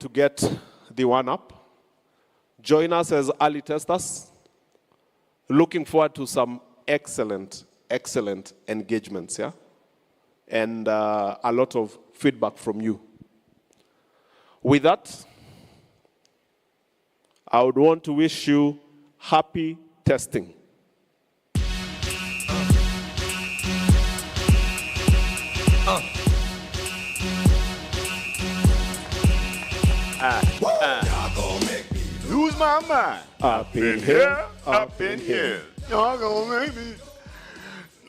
to get the one up. Join us as early testers. Looking forward to some excellent engagements, yeah? And a lot of feedback from you. With that, I would want to wish you happy testing. Lose my mind. Up in here, up in here. Y'all gonna make me.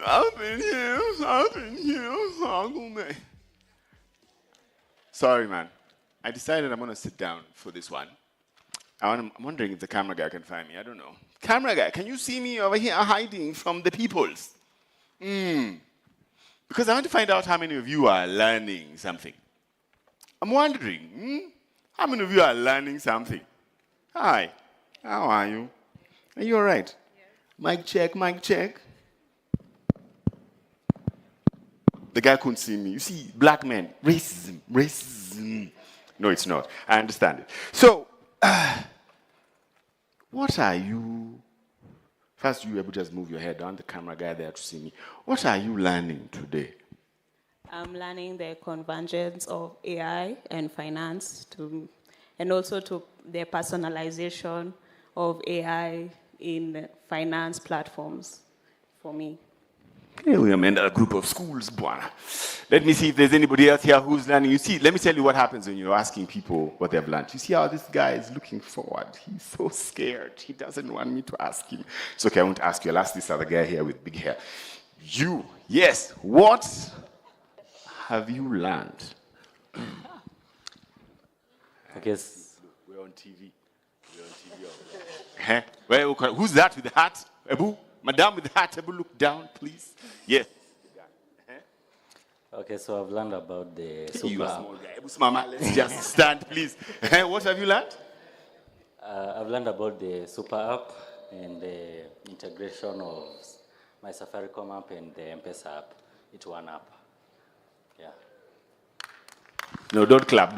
Up in here, y'all gonna make. Sorry, man. I decided I'm gonna sit down for this one. I'm wondering if the camera guy can find me. I don't know. Camera guy, can you see me over here hiding from the peoples? Because I want to find out how many of you are learning something. I'm wondering, how many of you are learning something? Hi, how are you? Are you all right? Yes. Mic check, mic check. The guy couldn't see me. You see, black men, racism. No, it's not. I understand it. So, what are you? First, you able to just move your head down. The camera guy there to see me. What are you learning today? I'm learning the convergence of AI and finance, and also to the personalization of AI in finance platforms for me. Here we are in a group of schools, Buana. Let me see if there's anybody else here who's learning. You see, let me tell you what happens when you're asking people what they've learned. You see how this guy is looking forward. He's so scared. He doesn't want me to ask him. It's okay, I won't ask you. I'll ask this other guy here with big hair. You, yes, what have you learned? I guess we're on TV. Well, who's that with the hat? Ebu? Madam with the hat, Ebu, look down, please. Yes. Okay, so I've learned about the super you app. small guy. Ebu, mama, let's just stand, please. What have you learned? I've learned about the super app and the integration of my Safaricom app and the M-Pesa app into one app. Yeah. No, don't clap.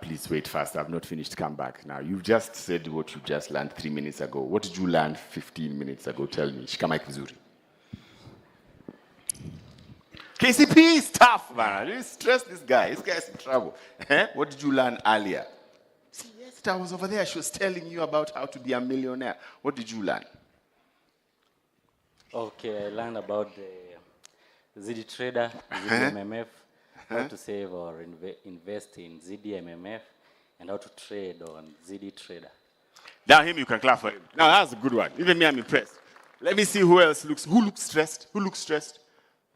Please wait first. I've not finished. Come back now. You just said what you just learned 3 minutes ago. What did you learn 15 minutes ago? Tell me. Shikamai vizuri. KCP is tough, man. You stress this guy. This guy's in trouble. What did you learn earlier? See, yesterday I was over there. She was telling you about how to be a millionaire. What did you learn? Okay, I learned about the ZD Trader, ZD MMF, how to save or invest in ZD MMF, and how to trade on ZD Trader. Now him, you can clap for him. Now that's a good one. Even me, I'm impressed. Let me see who else looks. Who looks stressed?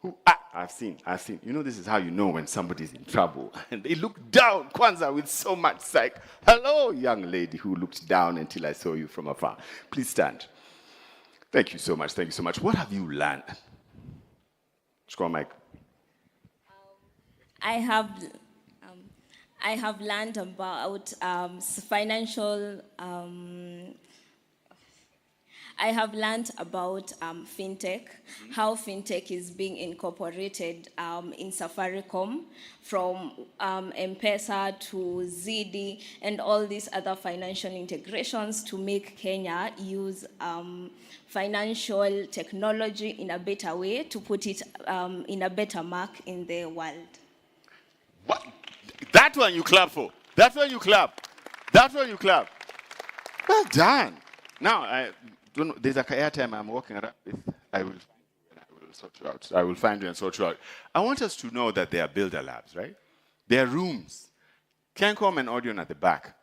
Who? I've seen. You know, this is how you know when somebody's in trouble. And they look down, Kwanzaa, with so much psych. Hello, young lady who looked down until I saw you from afar. Please stand. Thank you so much. What have you learned? Mike. I have learned about financial. I have learned about fintech, how fintech is being incorporated in Safaricom, from M-Pesa to ZD and all these other financial integrations to make Kenya use financial technology in a better way, to put it in a better mark in the world. What? That one you clap for. That one you clap. Well done. Now, I don't know, there's a airtime I'm walking around with. I will sort you out. I will find you and sort you out. I want us to know that they are builder labs, right? They are rooms. Cancom and Audion at the back.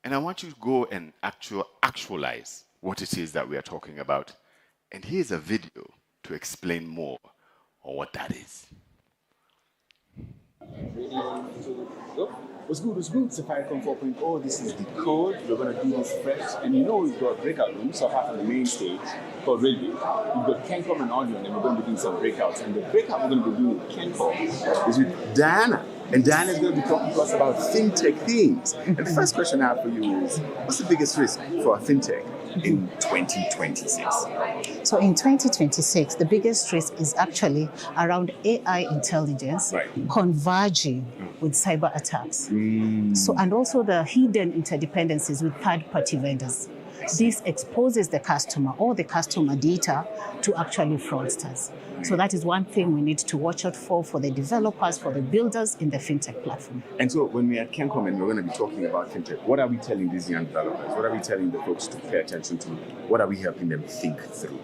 And I want you to go and actualize what it is that we are talking about. And here's a video to explain more on what that is. What's good? Safaricom 4.0, this is the code. We're going to do this fresh. And you know we've got breakout rooms, so apart from the main stage called Railway. We've got Kencom and Audion, and we're going to be doing some breakouts. And the breakout we're going to be doing with Kencom is with Diana. And Diana is going to be talking to us about fintech things. And the first question I have for you is, what's the biggest risk for a fintech? in 2026? So in 2026, the biggest risk is actually around AI intelligence converging with cyber attacks. So, and also the hidden interdependencies with third-party vendors. This exposes the customer or the customer data to actually fraudsters. So that is one thing we need to watch out for the developers, for the builders in the fintech platform. And so when we're at Kencom and we're going to be talking about fintech, what are we telling these young developers? What are we telling the folks to pay attention to? What are we helping them think through?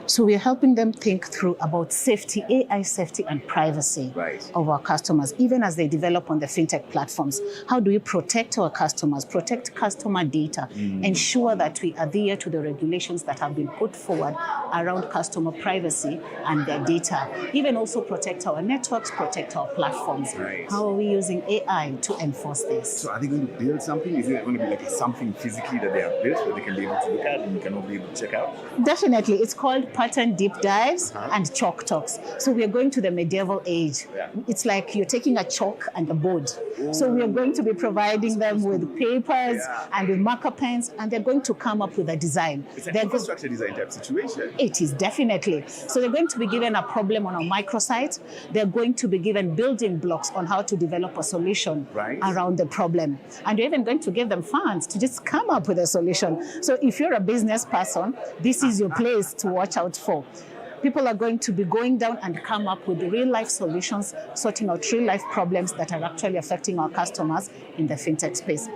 So we are helping them think through about safety, AI safety and privacy of our customers, even as they develop on the fintech platforms. How do we protect our customers, protect customer data, ensure that we adhere to the regulations that have been put forward around customer privacy and their data, even also protect our networks, protect our platforms. How are we using AI to enforce this? So are they going to build something? Is it going to be like something physically that they have built that they can be able to look at and you can all be able to check out? Definitely. It's called pattern deep dives and chalk talks. So we are going to the medieval age. It's like you're taking a chalk and a board. So we are going to be providing them with papers and with marker pens, and they're going to come up with a design. It's an infrastructure design type situation. It is, definitely. So they're going to be given a problem on a microsite. They're going to be given building blocks on how to develop a solution around the problem. And you're even going to give them funds to just come up with a solution. So if you're a business person, this is your place to watch out for. People are going to be going down and come up with real-life solutions, sorting out real-life problems that are actually affecting our customers in the fintech space.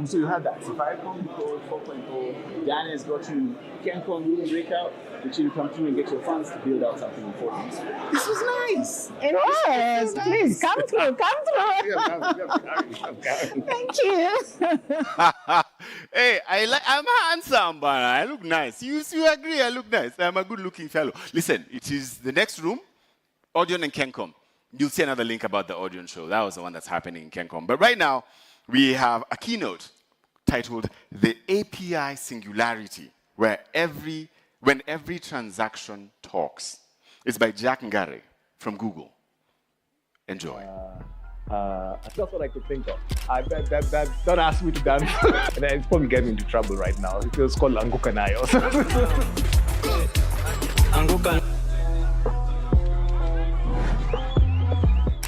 So you have that Safaricom Code 4.0. Dan has got you Kencom room breakout. That you come through and get your funds to build out something important. This was nice. It was. Nice. Please come through. Thank you. Hey, I'm handsome, but I look nice. You agree? I look nice. I'm a good-looking fellow. Listen, it is the next room, Audion and Kencom. You'll see another link about the Audion show. That was the one that's happening in Kencom. But right now, we have a keynote titled "The API Singularity," when every transaction talks. It's by Jack Ngare from Google. Enjoy. That's what I could think of. That don't ask me to dance. And it's probably getting me into trouble right now. It was called Angukanai or something.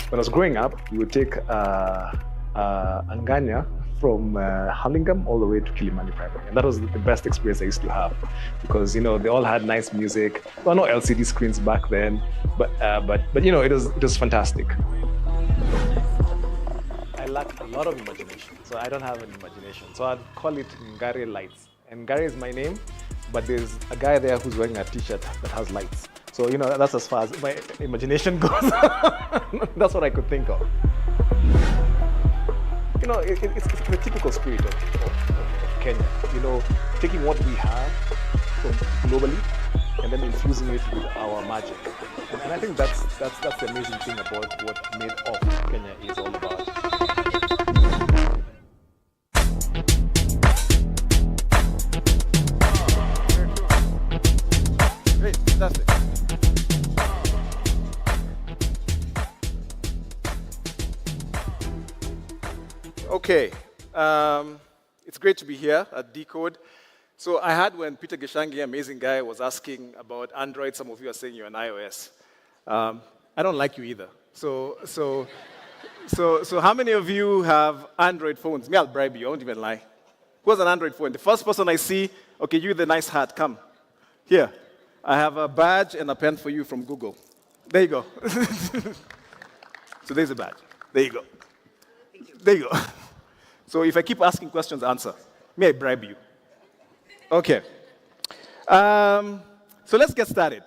When I was growing up, we would take Anganya from Hurlingham all the way to Kilimani Primary. And that was the best experience I used to have because, they all had nice music. Well, no LCD screens back then, but it was fantastic. I lack a lot of imagination, so I don't have an imagination. So I'd call it Ngare Lights. And Ngare is my name, but there's a guy there who's wearing a t-shirt that has lights. So, that's as far as my imagination goes. That's what I could think of. It's the typical spirit of Kenya. Taking what we have from globally and then infusing it with our magic. And I think that's the amazing thing about what Made of Kenya is all about. Great, fantastic. Okay, it's great to be here at Decode. So I heard when Peter Geshangi, amazing guy, was asking about Android. Some of you are saying you're on iOS. I don't like you either. So how many of you have Android phones? Me, I'll bribe you. I won't even lie. Who has an Android phone? The first person I see, okay, you with the nice hat, come. Here, I have a badge and a pen for you from Google. There you go. So there's a badge. There you go. There you go. So if I keep asking questions, answer. May I bribe you? Okay. So let's get started.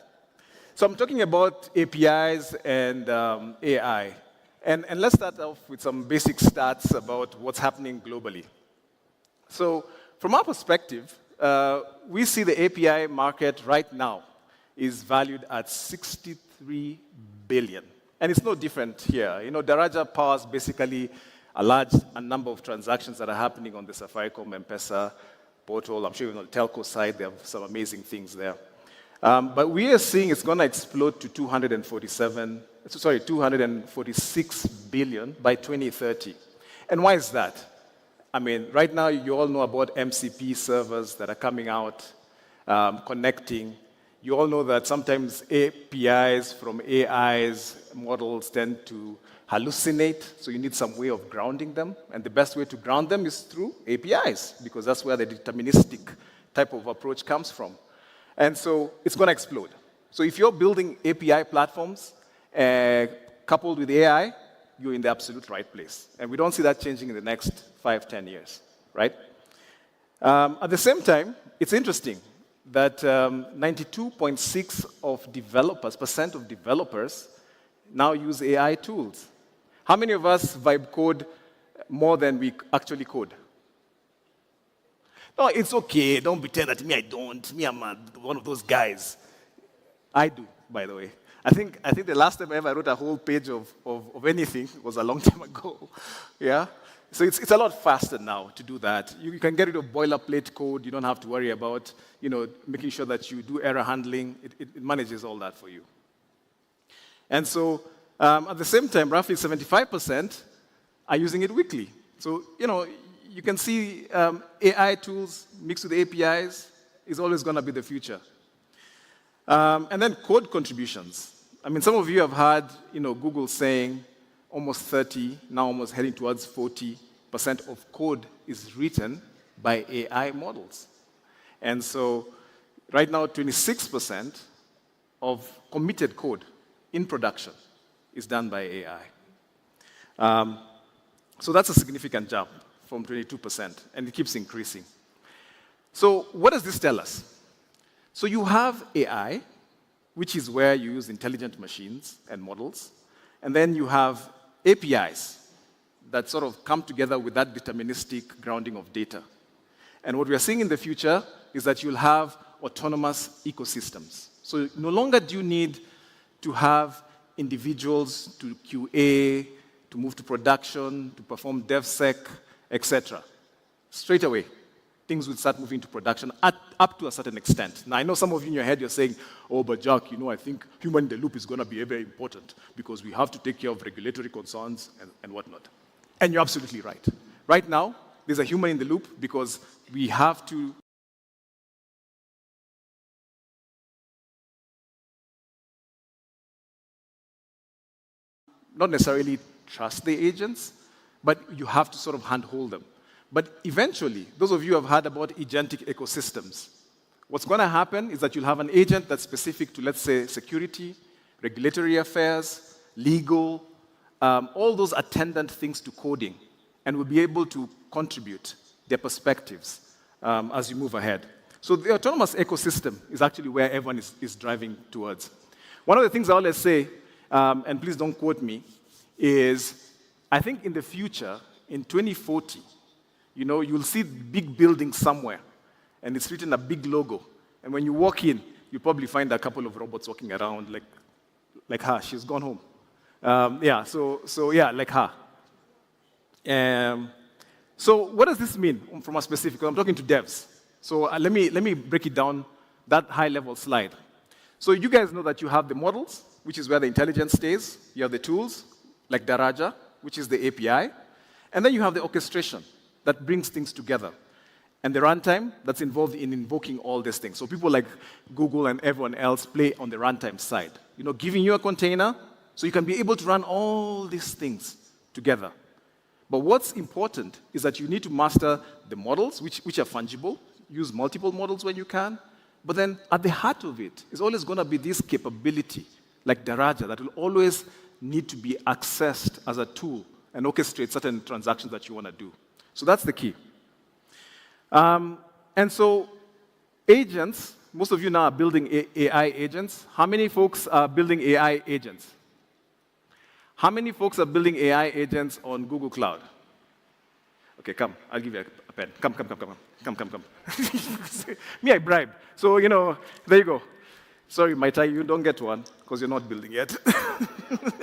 So I'm talking about APIs and AI. And let's start off with some basic stats about what's happening globally. So from our perspective, we see the API market right now is valued at 63 billion. And it's no different here. Daraja powers basically a number of transactions that are happening on the Safaricom M-Pesa portal. I'm sure on the telco side, they have some amazing things there. But we are seeing it's going to explode to 246 billion by 2030. And why is that? I mean, right now, you all know about MCP servers that are coming out, connecting. You all know that sometimes APIs from AI's models tend to hallucinate, so you need some way of grounding them. And the best way to ground them is through APIs, because that's where the deterministic type of approach comes from. And so it's going to explode. So if you're building API platforms coupled with AI, you're in the absolute right place. And we don't see that changing in the next 5, 10 years, right? At the same time, it's interesting that 92.6% of developers now use AI tools. How many of us vibe code more than we actually code? No, it's okay. Don't pretend that me, I don't. Me, I'm one of those guys. I do, by the way. I think the last time I ever wrote a whole page of anything was a long time ago. Yeah? So it's a lot faster now to do that. You can get rid of boilerplate code. You don't have to worry about making sure that you do error handling. It manages all that for you. And so at the same time, roughly 75% are using it weekly. So, you can see AI tools mixed with APIs is always going to be the future. And then code contributions. I mean, some of you have heard, Google saying almost 30, now almost heading towards 40% of code is written by AI models. And so right now, 26% of committed code in production is done by AI. So that's a significant jump from 22%, and it keeps increasing. So what does this tell us? So you have AI, which is where you use intelligent machines and models, and then you have APIs that sort of come together with that deterministic grounding of data. And what we are seeing in the future is that you'll have autonomous ecosystems. So no longer do you need to have individuals to QA, to move to production, to perform DevSec, etc. Straight away, things will start moving to production up to a certain extent. Now, I know some of you in your head, you're saying, oh, but Jack, I think human in the loop is going to be very important because we have to take care of regulatory concerns and whatnot. And you're absolutely right. Right now, there's a human in the loop because we have to not necessarily trust the agents, but you have to sort of handhold them. But eventually, those of you who have heard about agentic ecosystems, what's going to happen is that you'll have an agent that's specific to, let's say, security, regulatory affairs, legal, all those attendant things to coding, and will be able to contribute their perspectives as you move ahead. So the autonomous ecosystem is actually where everyone is driving towards. One of the things I always say, and please don't quote me, is I think in the future, in 2040, you'll see big buildings somewhere, and it's written a big logo. And when you walk in, you probably find a couple of robots walking around, like her. She's gone home. Like her. So what does this mean from a specific? Because I'm talking to devs. So let me break it down, that high-level slide. So you guys know that you have the models, which is where the intelligence stays. You have the tools, like Daraja, which is the API. And then you have the orchestration that brings things together. And the runtime that's involved in invoking all these things. So people like Google and everyone else play on the runtime side. Giving you a container so you can be able to run all these things together. But what's important is that you need to master the models, which are fungible. Use multiple models when you can. But then at the heart of it is always going to be this capability, like Daraja, that will always need to be accessed as a tool and orchestrate certain transactions that you want to do. So that's the key. And so agents, most of you now are building AI agents. How many folks are building AI agents? How many folks are building AI agents on Google Cloud? Okay, come. I'll give you a pen. Come. Me, I bribe. So, there you go. Sorry, Maitai, you don't get one because you're not building yet.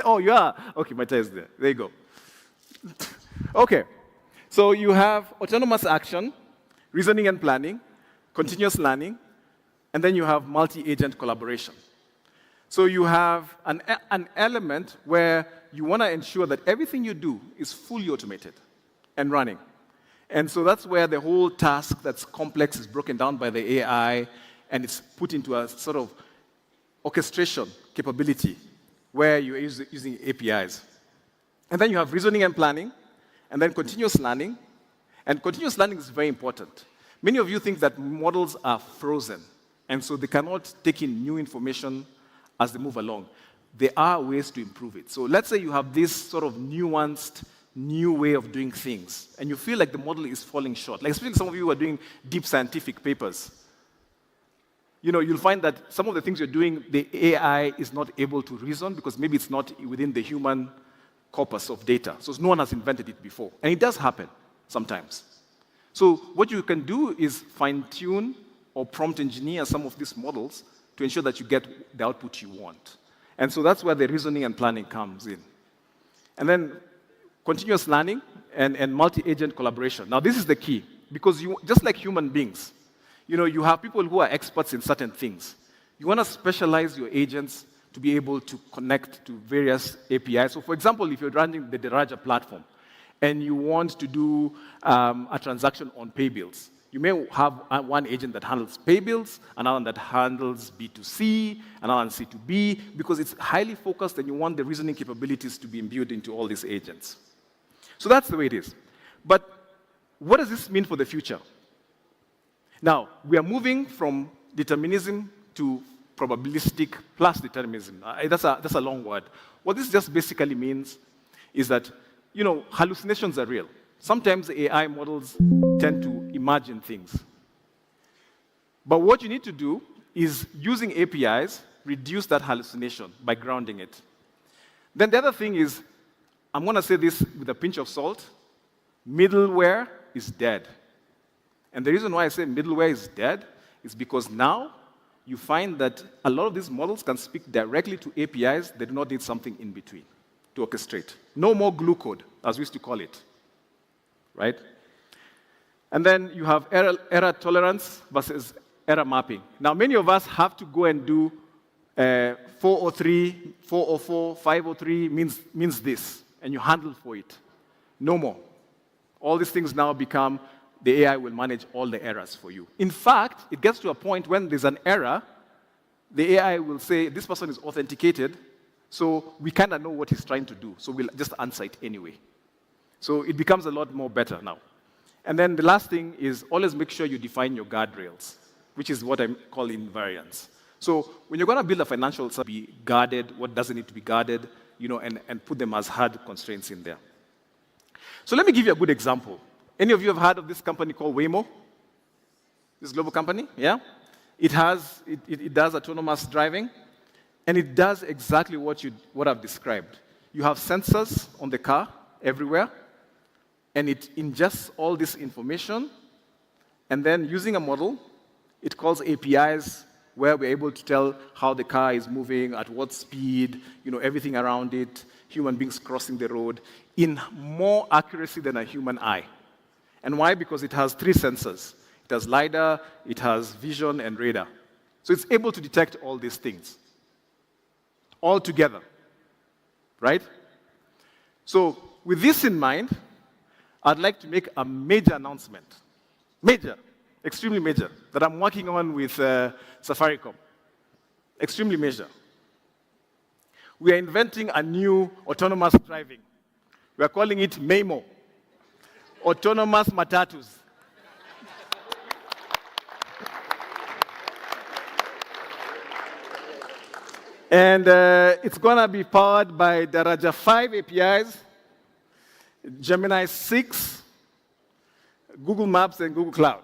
Oh, you are? Okay, Maitai is there. There you go. Okay. So you have autonomous action, reasoning and planning, continuous learning, and then you have multi-agent collaboration. So you have an element where you want to ensure that everything you do is fully automated and running. And so that's where the whole task that's complex is broken down by the AI, and it's put into a sort of orchestration capability where you're using APIs. And then you have reasoning and planning, and then continuous learning. And continuous learning is very important. Many of you think that models are frozen, and so they cannot take in new information as they move along. There are ways to improve it. So let's say you have this sort of nuanced, new way of doing things, and you feel like the model is falling short. Like especially some of you who are doing deep scientific papers. You'll find that some of the things you're doing, the AI is not able to reason because maybe it's not within the human corpus of data. So no one has invented it before. And it does happen sometimes. So what you can do is fine-tune or prompt engineer some of these models to ensure that you get the output you want. And so that's where the reasoning and planning comes in. And then continuous learning and multi-agent collaboration. Now, this is the key, because just like human beings, you have people who are experts in certain things. You want to specialize your agents to be able to connect to various APIs. So, for example, if you're running the Daraja platform and you want to do a transaction on pay bills, you may have one agent that handles pay bills, another that handles B2C, another on C2B, because it's highly focused and you want the reasoning capabilities to be imbued into all these agents. So that's the way it is. But what does this mean for the future? Now, we are moving from determinism to probabilistic plus determinism. That's a long word. What this just basically means is that, hallucinations are real. Sometimes AI models tend to imagine things. But what you need to do is, using APIs, reduce that hallucination by grounding it. Then the other thing is, I'm going to say this with a pinch of salt, middleware is dead. And the reason why I say middleware is dead is because now you find that a lot of these models can speak directly to APIs. They do not need something in between to orchestrate. No more glue code, as we used to call it, right? And then you have error tolerance versus error mapping. Now, many of us have to go and do 403, 404, 503 means this, and you handle for it. No more. All these things now become, the AI will manage all the errors for you. In fact, it gets to a point when there's an error, the AI will say, this person is authenticated, so we kind of know what he's trying to do, so we'll just answer it anyway. So it becomes a lot more better now. And then the last thing is, always make sure you define your guardrails, which is what I call invariance. So when you're going to build a financial service, be guarded, what doesn't need to be guarded, and put them as hard constraints in there. So let me give you a good example. Any of you have heard of this company called Waymo? This global company, yeah? It does autonomous driving, and it does exactly what I've described. You have sensors on the car everywhere, and it ingests all this information, and then using a model, it calls APIs where we're able to tell how the car is moving, at what speed, everything around it, human beings crossing the road, in more accuracy than a human eye. And why? Because it has 3 sensors. It has LiDAR, it has vision, and radar. So it's able to detect all these things all together, right? So with this in mind, I'd like to make a major announcement. Major, extremely major, that I'm working on with Safaricom. Extremely major. We are inventing a new autonomous driving. We are calling it MAMO, autonomous matatus. And it's going to be powered by Daraja 5 APIs, Gemini 6, Google Maps, and Google Cloud.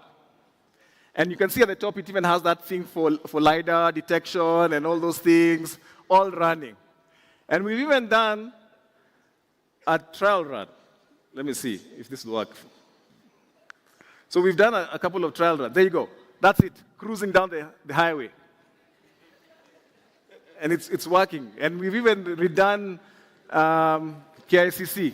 And you can see at the top, it even has that thing for LiDAR detection and all those things, all running. And we've even done a trial run. Let me see if this will work. So we've done a couple of trial runs. There you go. That's it, cruising down the highway. And it's working. And we've even redone KICC.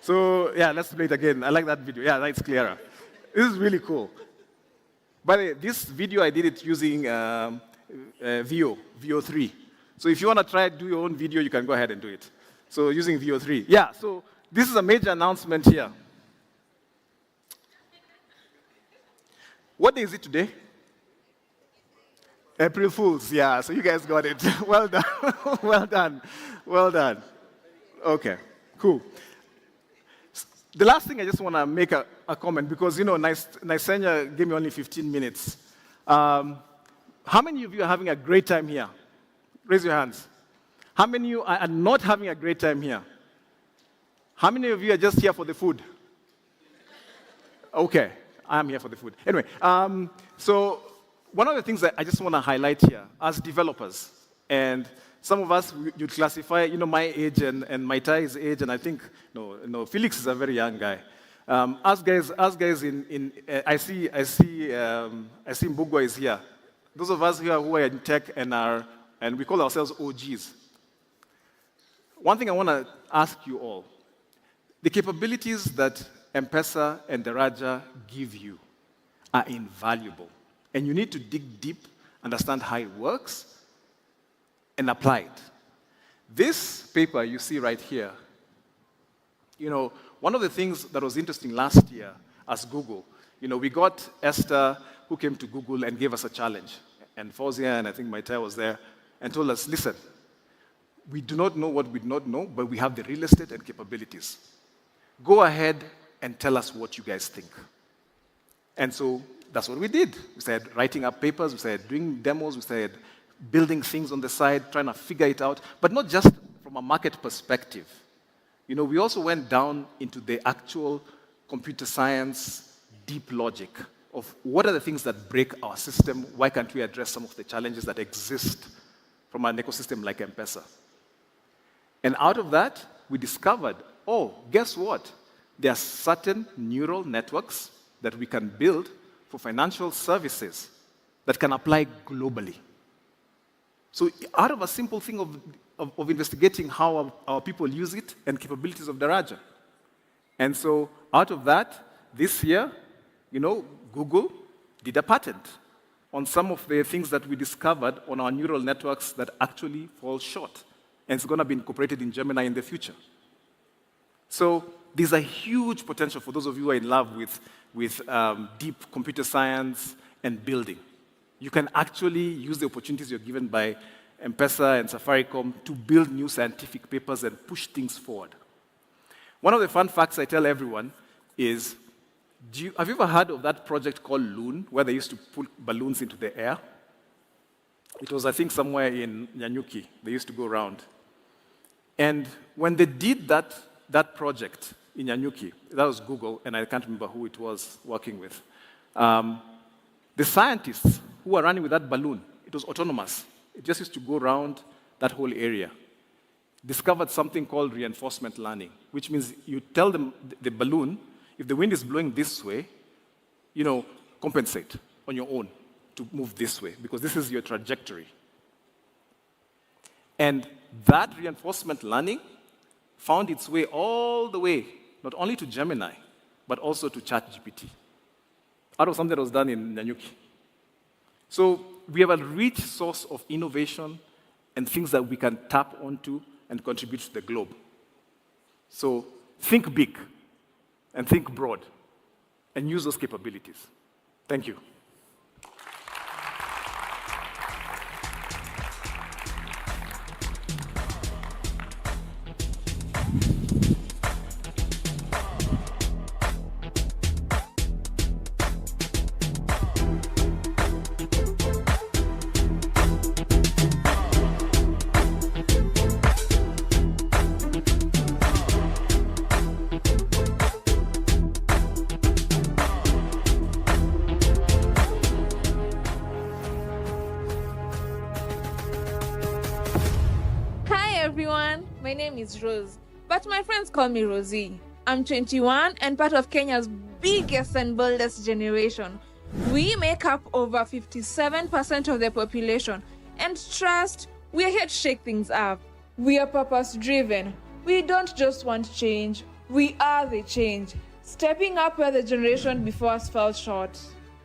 So yeah, let's play it again. I like that video. Yeah, that's clearer. This is really cool. By the way, this video I did it using VO3. So if you want to try to do your own video, you can go ahead and do it. So using VO3. Yeah, so This is a major announcement here. What day is it today? April Fools, yeah, so you guys got it. Well done, well done, well done. Okay, cool. The last thing I just want to make a comment, because, Naisenya gave me only 15 minutes. How many of you are having a great time here? Raise your hands. How many of you are not having a great time here? How many of you are just here for the food? Okay, I'm here for the food. Anyway, so one of the things that I just want to highlight here, as developers, and some of us, you'd classify, my age and Maitai's age, and I think, no, Felix is a very young guy. Us guys I see Mbugwa is here. Those of us here who are in tech and we call ourselves OGs. One thing I want to ask you all, the capabilities that M-Pesa and Daraja give you are invaluable. And you need to dig deep, understand how it works, and apply it. This paper you see right here, one of the things that was interesting last year as Google, we got Esther, who came to Google and gave us a challenge. And Fauzia, and I think Maitai was there, and told us, listen, we do not know what we do not know, but we have the real estate and capabilities. Go ahead and tell us what you guys think. And so that's what we did. We started writing up papers, we started doing demos, we started building things on the side, trying to figure it out, but not just from a market perspective. We also went down into the actual computer science, deep logic of what are the things that break our system, why can't we address some of the challenges that exist from an ecosystem like M-Pesa. And out of that, we discovered, guess what? There are certain neural networks that we can build for financial services that can apply globally. So out of a simple thing of investigating how our people use it and capabilities of Daraja. And so out of that, this year, Google did a patent on some of the things that we discovered on our neural networks that actually fall short. And it's going to be incorporated in Gemini in the future. So there's a huge potential for those of you who are in love with deep computer science and building. You can actually use the opportunities you're given by M-Pesa and Safaricom to build new scientific papers and push things forward. One of the fun facts I tell everyone is, have you ever heard of that project called Loon, where they used to put balloons into the air? It was, I think, somewhere in Nyanyuki. They used to go around. And when they did that project in Nyanyuki, that was Google, and I can't remember who it was working with. The scientists who were running with that balloon, it was autonomous. It just used to go around that whole area. Discovered something called reinforcement learning, which means you tell them the balloon, if the wind is blowing this way, compensate on your own to move this way, because this is your trajectory. And that reinforcement learning found its way all the way, not only to Gemini, but also to ChatGPT, out of something that was done in Nyanyuki. So we have a rich source of innovation and things that we can tap onto and contribute to the globe. So think big and think broad and use those capabilities. Thank you. everyone, my name is Rose, but my friends call me Rosie. I'm 21 and part of Kenya's biggest and boldest generation. We make up over 57% of the population, and trust, we are here to shake things up. We are purpose-driven. We don't just want change, we are the change, stepping up where the generation before us fell short.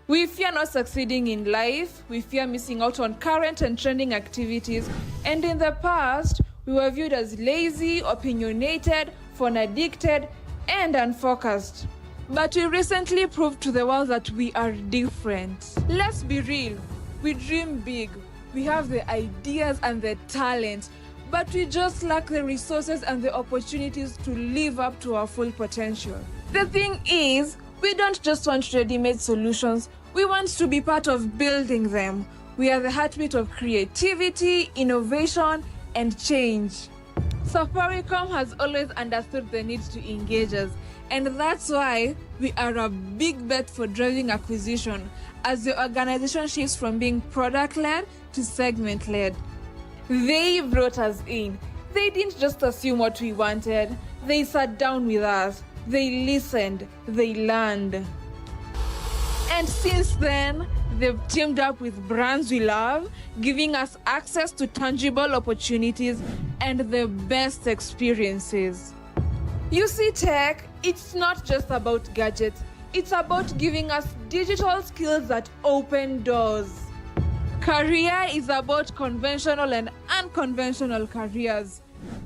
We fear not succeeding in life, we fear missing out on current and trending activities, and in the past, we were viewed as lazy, opinionated, phone-addicted, and unfocused. But we recently proved to the world that we are different. Let's be real. We dream big. We have the ideas and the talent, but we just lack the resources and the opportunities to live up to our full potential. The thing is, we don't just want ready-made solutions. We want to be part of building them. We are the heartbeat of creativity, innovation, and change. Safaricom has always understood the need to engage us, and that's why we are a big bet for driving acquisition as the organization shifts from being product-led to segment-led. They brought us in. They didn't just assume what we wanted. They sat down with us. They listened. They learned. And since then, they've teamed up with brands we love, giving us access to tangible opportunities and the best experiences. You see, tech, it's not just about gadgets. It's about giving us digital skills that open doors. Career is about conventional and unconventional careers.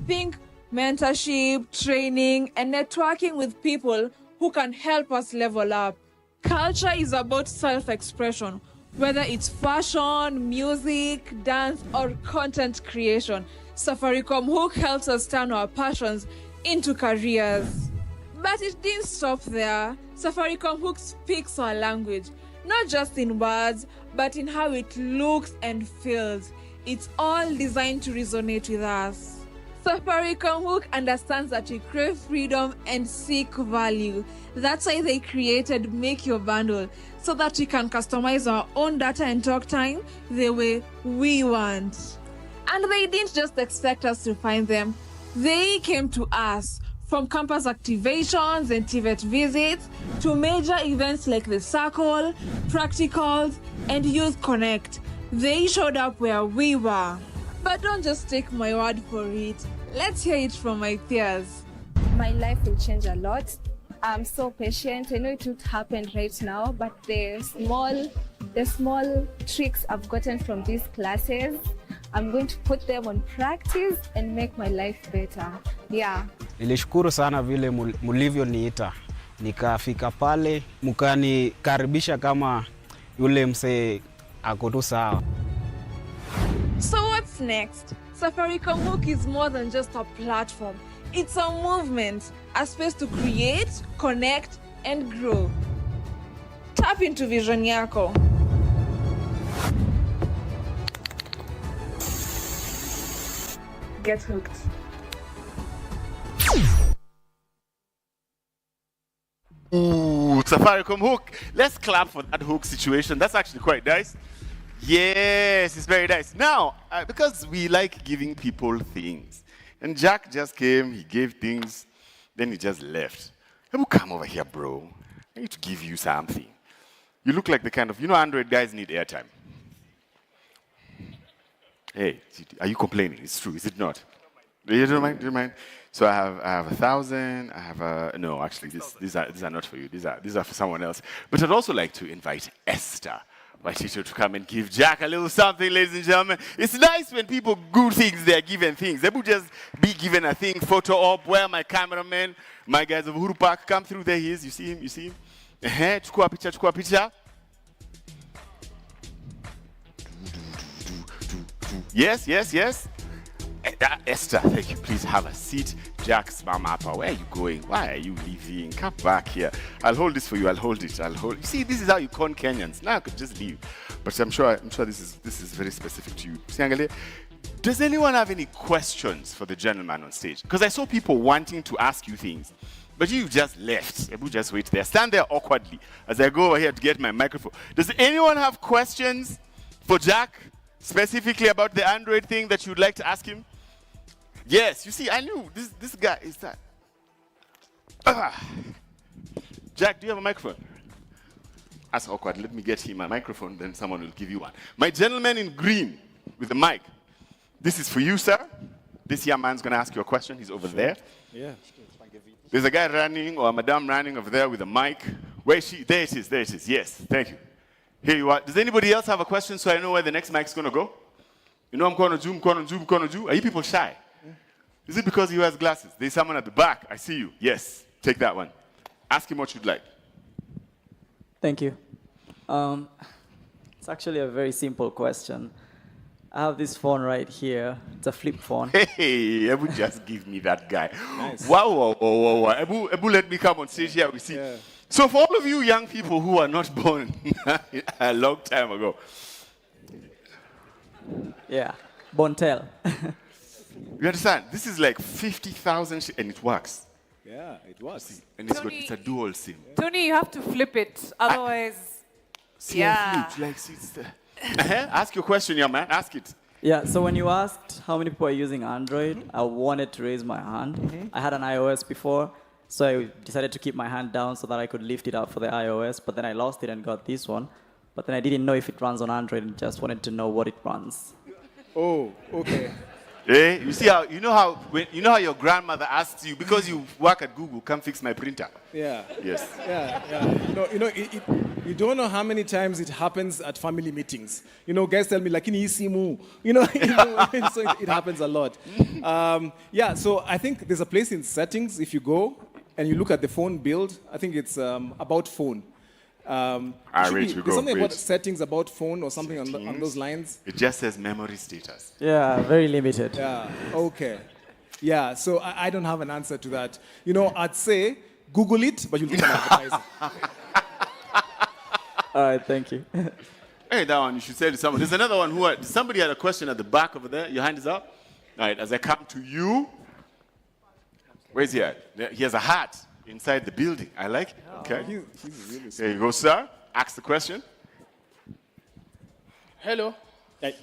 Think mentorship, training, and networking with people who can help us level up. Culture is about self-expression, whether it's fashion, music, dance, or content creation. Safaricom Hook helps us turn our passions into careers. But it didn't stop there. Safaricom Hook speaks our language, not just in words, but in how it looks and feels. It's all designed to resonate with us. Safaricom Hook understands that we crave freedom and seek value. That's why they created Make Your Bundle, so that we can customize our own data and talk time the way we want. And they didn't just expect us to find them. They came to us. From campus activations and TVET visits to major events like the Circle, Practicals, and Youth Connect. They showed up where we were. But don't just take my word for it. Let's hear it from my peers. My life will change a lot. I'm so patient. I know it won't happen right now, but the small tricks I've gotten from these classes, I'm going to put them on practice and make my life better. Yeah. Nilishukuru sana vile mulivyoniita. Nikafika pale, mkanikaribisha kama yule msee ako tu sawa. So what's next? Safaricom Hook is more than just a platform. It's a movement, a space to create, connect, and grow. Tap into vision yako. Get hooked. Ooh, Safaricom Hook. Let's clap for that hook situation. That's actually quite nice. Yes, it's very nice. Now, because we like giving people things, and Jack just came, he gave things, then he just left. Hey, come over here, bro. I need to give you something. You look like the kind of, Android guys need airtime. Hey, are you complaining? It's true, is it not? You don't mind? Do you mind? So I have 1,000. I have no. Actually, these are not for you. These are for someone else. But I'd also like to invite Esther, my teacher, to come and give Jack a little something, ladies and gentlemen. It's nice when people good things, they are given things. They would just be given a thing. Photo op. Where my cameraman, my guys of Uhuru Park, come through. There he is. You see him. You see him. Chukua picha. Yes. Esther, thank you. Please have a seat. Jack's mama, where are you going? Why are you leaving? Come back here. I'll hold this for you. I'll hold it. You see, this is how you con Kenyans. Now I could just leave. But I'm sure this is very specific to you. Siangale, does anyone have any questions for the gentleman on stage? Because I saw people wanting to ask you things, but you just left. Ebu, just wait there. Stand there awkwardly as I go over here to get my microphone. Does anyone have questions for Jack, specifically about the Android thing that you'd like to ask him? Yes, you see, I knew this guy is that. Jack, do you have a microphone? That's awkward. Let me get him a microphone, then someone will give you one. My gentleman in green with the mic. This is for you, sir. This young man's going to ask you a question. He's over there. Yeah. There's a guy running, or a madam running over there with a mic. Where is she? There it is. Yes, thank you. Here you are. Does anybody else have a question so I know where the next mic's going to go? I'm going to zoom. Are you people shy? Is it because he wears glasses? There's someone at the back. I see you. Yes, take that one. Ask him what you'd like. Thank you. It's actually a very simple question. I have this phone right here. It's a flip phone. Hey, Ebu, just give me that guy. Nice. Wow. Ebu, let me come on stage here. We see. Yeah. So for all of you young people who are not born a long time ago. Yeah, Bontel. You understand? This is like 50,000 and it works. Yeah, it was. And it's a dual SIM. Tony, you have to flip it. Otherwise, flip, like, it's the... Ask your question, young man. Ask it. Yeah, so when you asked how many people are using Android, I wanted to raise my hand. Mm-hmm. I had an iOS before, so I decided to keep my hand down so that I could lift it up for the iOS, but then I lost it and got this one. But then I didn't know if it runs on Android and just wanted to know what it runs. Oh, okay. Eh? You see how you know how your grandmother asks you because you work at Google, come fix my printer. Yeah. Yes. Yeah. You don't know how many times it happens at family meetings. Guys tell me like in isimu. So it happens a lot. So I think there's a place in settings if you go and you look at the phone build. I think it's about phone. There's something about settings about phone or something on those lines. It just says memory status. Yeah, very limited. Yeah, okay. Yeah, so I don't have an answer to that. I'd say Google it, but you'll get an advertising. All right, thank you. Hey, that one you should say to someone. There's another one somebody had a question at the back over there. Your hand is up. All right, as I come to you. Where's he at? He has a hat inside the building. I like it. Okay. He's really there you go, sir. Ask the question. Hello. Hey.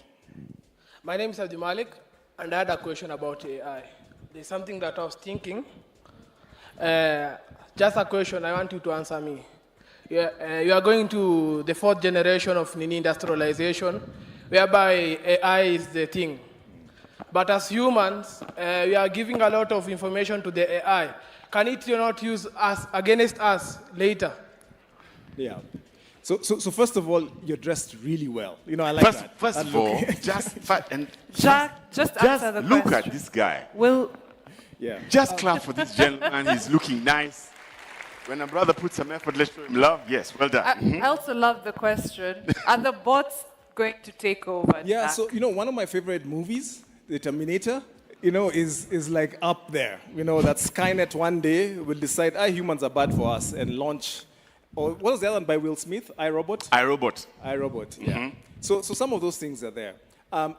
My name is Abdi Malik, and I had a question about AI. There's something that I was thinking. Just a question, I want you to answer me. You are going to the fourth generation of industrialization, whereby AI is the thing. But as humans, we are giving a lot of information to the AI. Can it not use us against us later? Yeah. So first of all, you're dressed really well. I like that. First of all, just answer the question. Look at this guy. Just clap for this gentleman. He's looking nice. When a brother puts some effort, let's show him love. Yes, well done. I also love the question. Are the bots going to take over? Yeah, so one of my favorite movies, The Terminator, is like up there. That Skynet one day will decide, humans are bad for us and launch. Or what was the other one by Will Smith? iRobot? iRobot, yeah. Mm-hmm. So some of those things are there.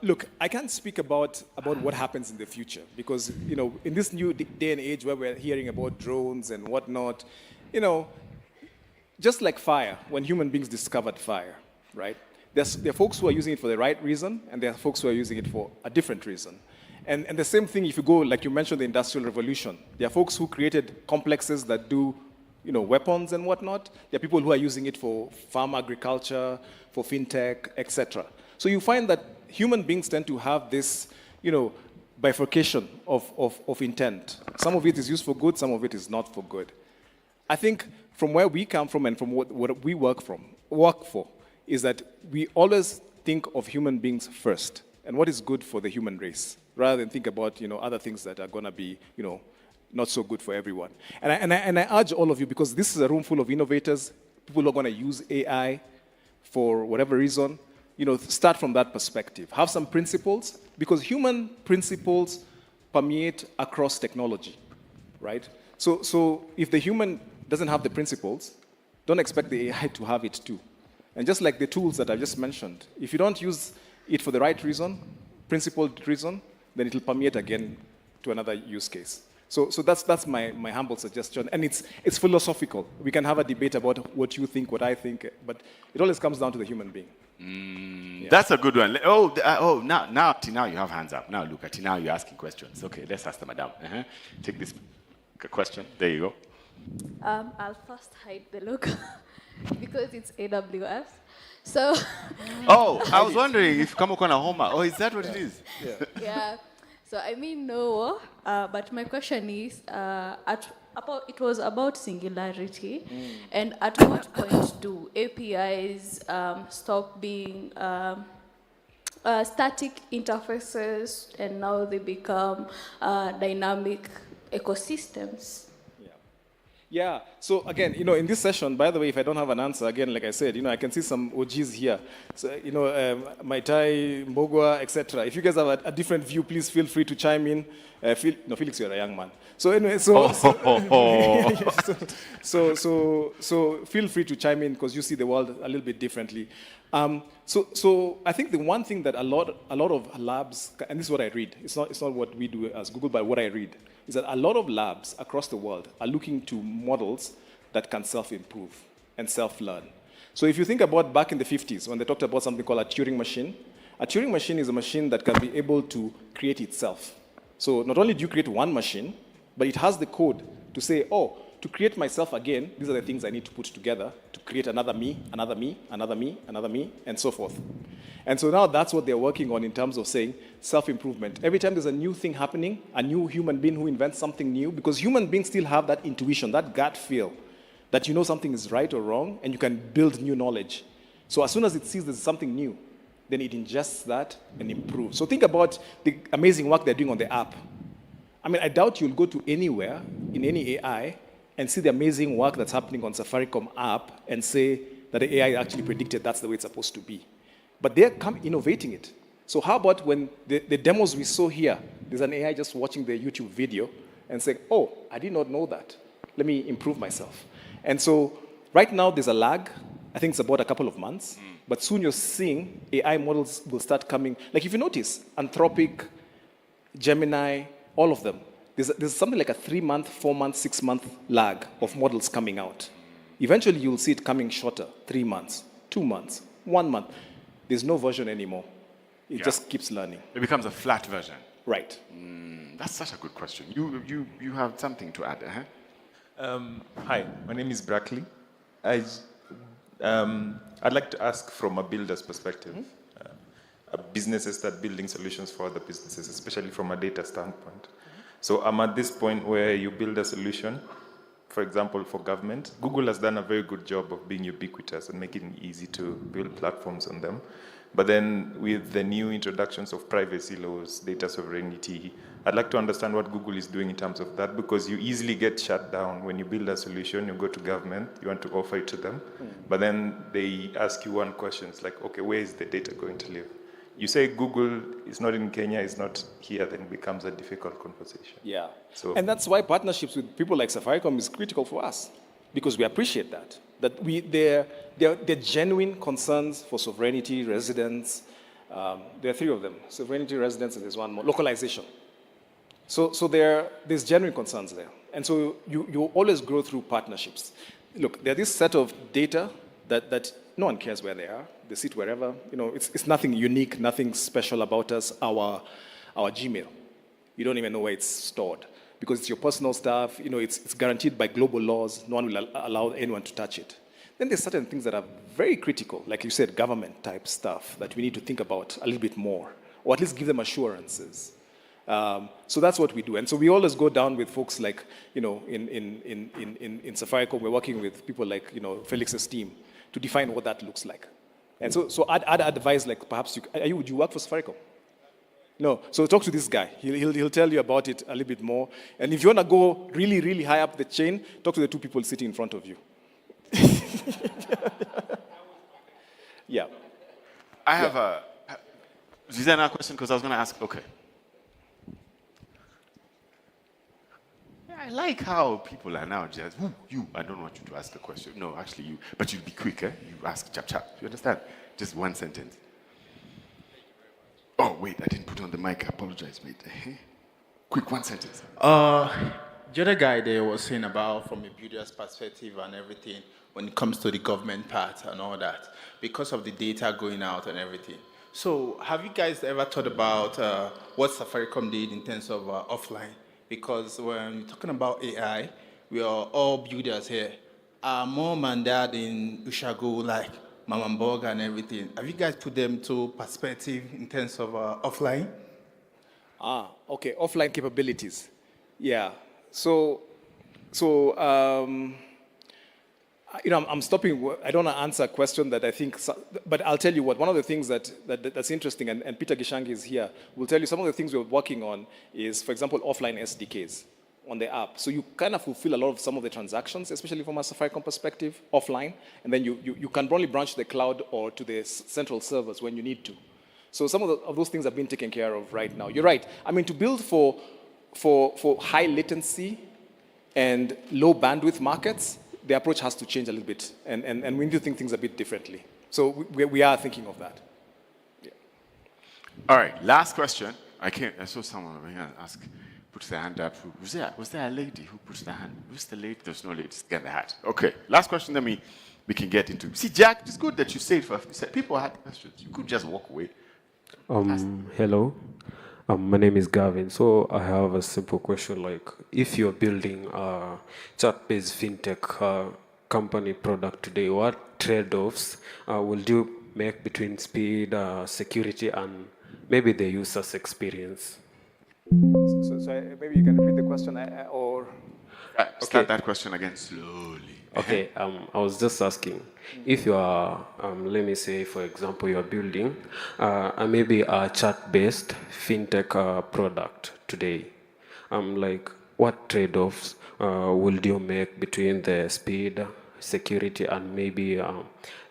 Look, I can't speak about what happens in the future because, in this new day and age where we're hearing about drones and whatnot, just like fire, when human beings discovered fire, right? There are folks who are using it for the right reason, and there are folks who are using it for a different reason. And the same thing if you go, like you mentioned, the Industrial Revolution. There are folks who created complexes that do, weapons and whatnot. There are people who are using it for farm agriculture, for fintech, etc. So you find that human beings tend to have this, bifurcation of intent. Some of it is used for good, some of it is not for good. I think from where we come from and from what we work for, is that we always think of human beings first and what is good for the human race, rather than think about other things that are going to be not so good for everyone. And I urge all of you, because this is a room full of innovators, people who are going to use AI for whatever reason, start from that perspective. Have some principles, because human principles permeate across technology, right? So if the human doesn't have the principles, don't expect the AI to have it too. And just like the tools that I just mentioned, if you don't use it for the right reason, principled reason, then it will permeate again to another use case. So that's my humble suggestion. And it's philosophical. We can have a debate about what you think, what I think, but it always comes down to the human being. Yeah. That's a good one. Now you have hands up. Now look at now you're asking questions. Okay, let's ask the madam. Take this question. There you go. I'll first hide the logo because it's AWS. So. I was wondering if Kamokona Homa. Oh, is that what it is? Yeah. So I mean no, but my question is it was about singularity, and at what point do APIs stop being static interfaces, and now they become dynamic ecosystems. Yeah. So again, in this session, by the way, if I don't have an answer, again, like I said, I can see some OGs here. So, Maitai, Mbogwa, etc. If you guys have a different view, please feel free to chime in. Felix, you're a young man. So anyway, so feel free to chime in because you see the world a little bit differently. So I think the one thing that a lot of labs, and this is what I read. It's not what we do as Google, but what I read is that a lot of labs across the world are looking to models that can self-improve and self-learn. So if you think about back in the 50s when they talked about something called a Turing machine is a machine that can be able to create itself. So not only do you create one machine, but it has the code to say, to create myself again, these are the things I need to put together to create another me, another me, another me, another me, and so forth. And so now that's what they're working on in terms of saying self-improvement. Every time there's a new thing happening, a new human being who invents something new, because human beings still have that intuition, that gut feel, that you know something is right or wrong, and you can build new knowledge. So as soon as it sees there's something new, then it ingests that and improves. So think about the amazing work they're doing on the app. I mean, I doubt you'll go to anywhere in any AI and see the amazing work that's happening on Safaricom app and say that the AI actually predicted that's the way it's supposed to be. But they're innovating it. So how about when the demos we saw here, there's an AI just watching the YouTube video and saying, I did not know that. Let me improve myself. And so right now there's a lag. I think it's about a couple of months. But soon you're seeing AI models will start coming. Like if you notice, Anthropic, Gemini, all of them, there's something like a 3-month, 4-month, 6-month lag of models coming out. Eventually you'll see it coming shorter, 3 months, 2 months, 1 month. There's no version anymore. It just keeps learning. It becomes a flat version. Right. That's such a good question. You have something to add, Hi, my name is Brackley. I'd like to ask from a builder's perspective. Businesses start building solutions for other businesses, especially from a data standpoint. So I'm at this point where you build a solution, for example, for government. Google has done a very good job of being ubiquitous and making it easy to build platforms on them. But then with the new introductions of privacy laws, data sovereignty, I'd like to understand what Google is doing in terms of that, because you easily get shut down when you build a solution, you go to government, you want to offer it to them, but then they ask you one question, it's like, okay, where is the data going to live? You say Google is not in Kenya, is not here, then it becomes a difficult conversation. Yeah. So, and that's why partnerships with people like Safaricom is critical for us, because we appreciate that. That they're genuine concerns for sovereignty, residents. There are 3 of them: sovereignty, residents, and there's one more: localization. So there's genuine concerns there, and so you always grow through partnerships. Look, there's this set of data that no one cares where they are. They sit wherever. It's nothing unique, nothing special about us. Our Gmail, you don't even know where it's stored, because it's your personal stuff. It's guaranteed by global laws. No one will allow anyone to touch it. Then there's certain things that are very critical, like you said, government type stuff that we need to think about a little bit more, or at least give them assurances. So that's what we do. And so we always go down with folks like, in Safaricom, we're working with people like, Felix's team to define what that looks like. And so I'd advise, like, perhaps would you work for Safaricom? No. So talk to this guy. He'll tell you about it a little bit more. And if you want to go really, really high up the chain, talk to the 2 people sitting in front of you. Yeah. I have is there another question? Because I was going to ask, okay. I like how people are now just, I don't want you to ask the question. No, actually you, but you'll be quick, eh? You ask chap. You understand? Just one sentence. Oh, wait, I didn't put on the mic. I apologize, mate. Quick, one sentence. The other guy there was saying about from a builder's perspective and everything when it comes to the government part and all that, because of the data going out and everything. So have you guys ever thought about what Safaricom did in terms of offline? Because when you're talking about AI, we are all builders here. Our mom and dad in Ushago, like Mamamboga and everything, have you guys put them to perspective in terms of offline? Okay, offline capabilities. Yeah. So I'm stopping. I don't want to answer a question that I think, but I'll tell you what. One of the things that's interesting, and Peter Gishangi is here, will tell you some of the things we're working on is, for example, offline SDKs on the app. So you kind of fulfill a lot of some of the transactions, especially from a Safaricom perspective, offline, and then you can only branch to the cloud or to the central servers when you need to. So some of those things have been taken care of right now. You're right. I mean, to build for high latency and low bandwidth markets, the approach has to change a little bit, and we need to think things a bit differently. So we are thinking of that. Yeah. All right, last question. I saw someone over here ask, put their hand up. Was there a lady who puts their hand? Who's the lady? There's no lady. Just get the hat. Okay, last question. Then we can get into. See, Jack, it's good that you stayed for. You said people had questions. You could just walk away. Hello. My name is Gavin. So I have a simple question. Like, if you're building a chat-based fintech company product today, what trade-offs will you make between speed, security, and maybe the user's experience? So maybe you can repeat the question, or start that question again slowly. Okay, I was just asking, if you are, let me say, for example, you are building maybe a chat-based fintech product today, like what trade-offs will you make between the speed, security, and maybe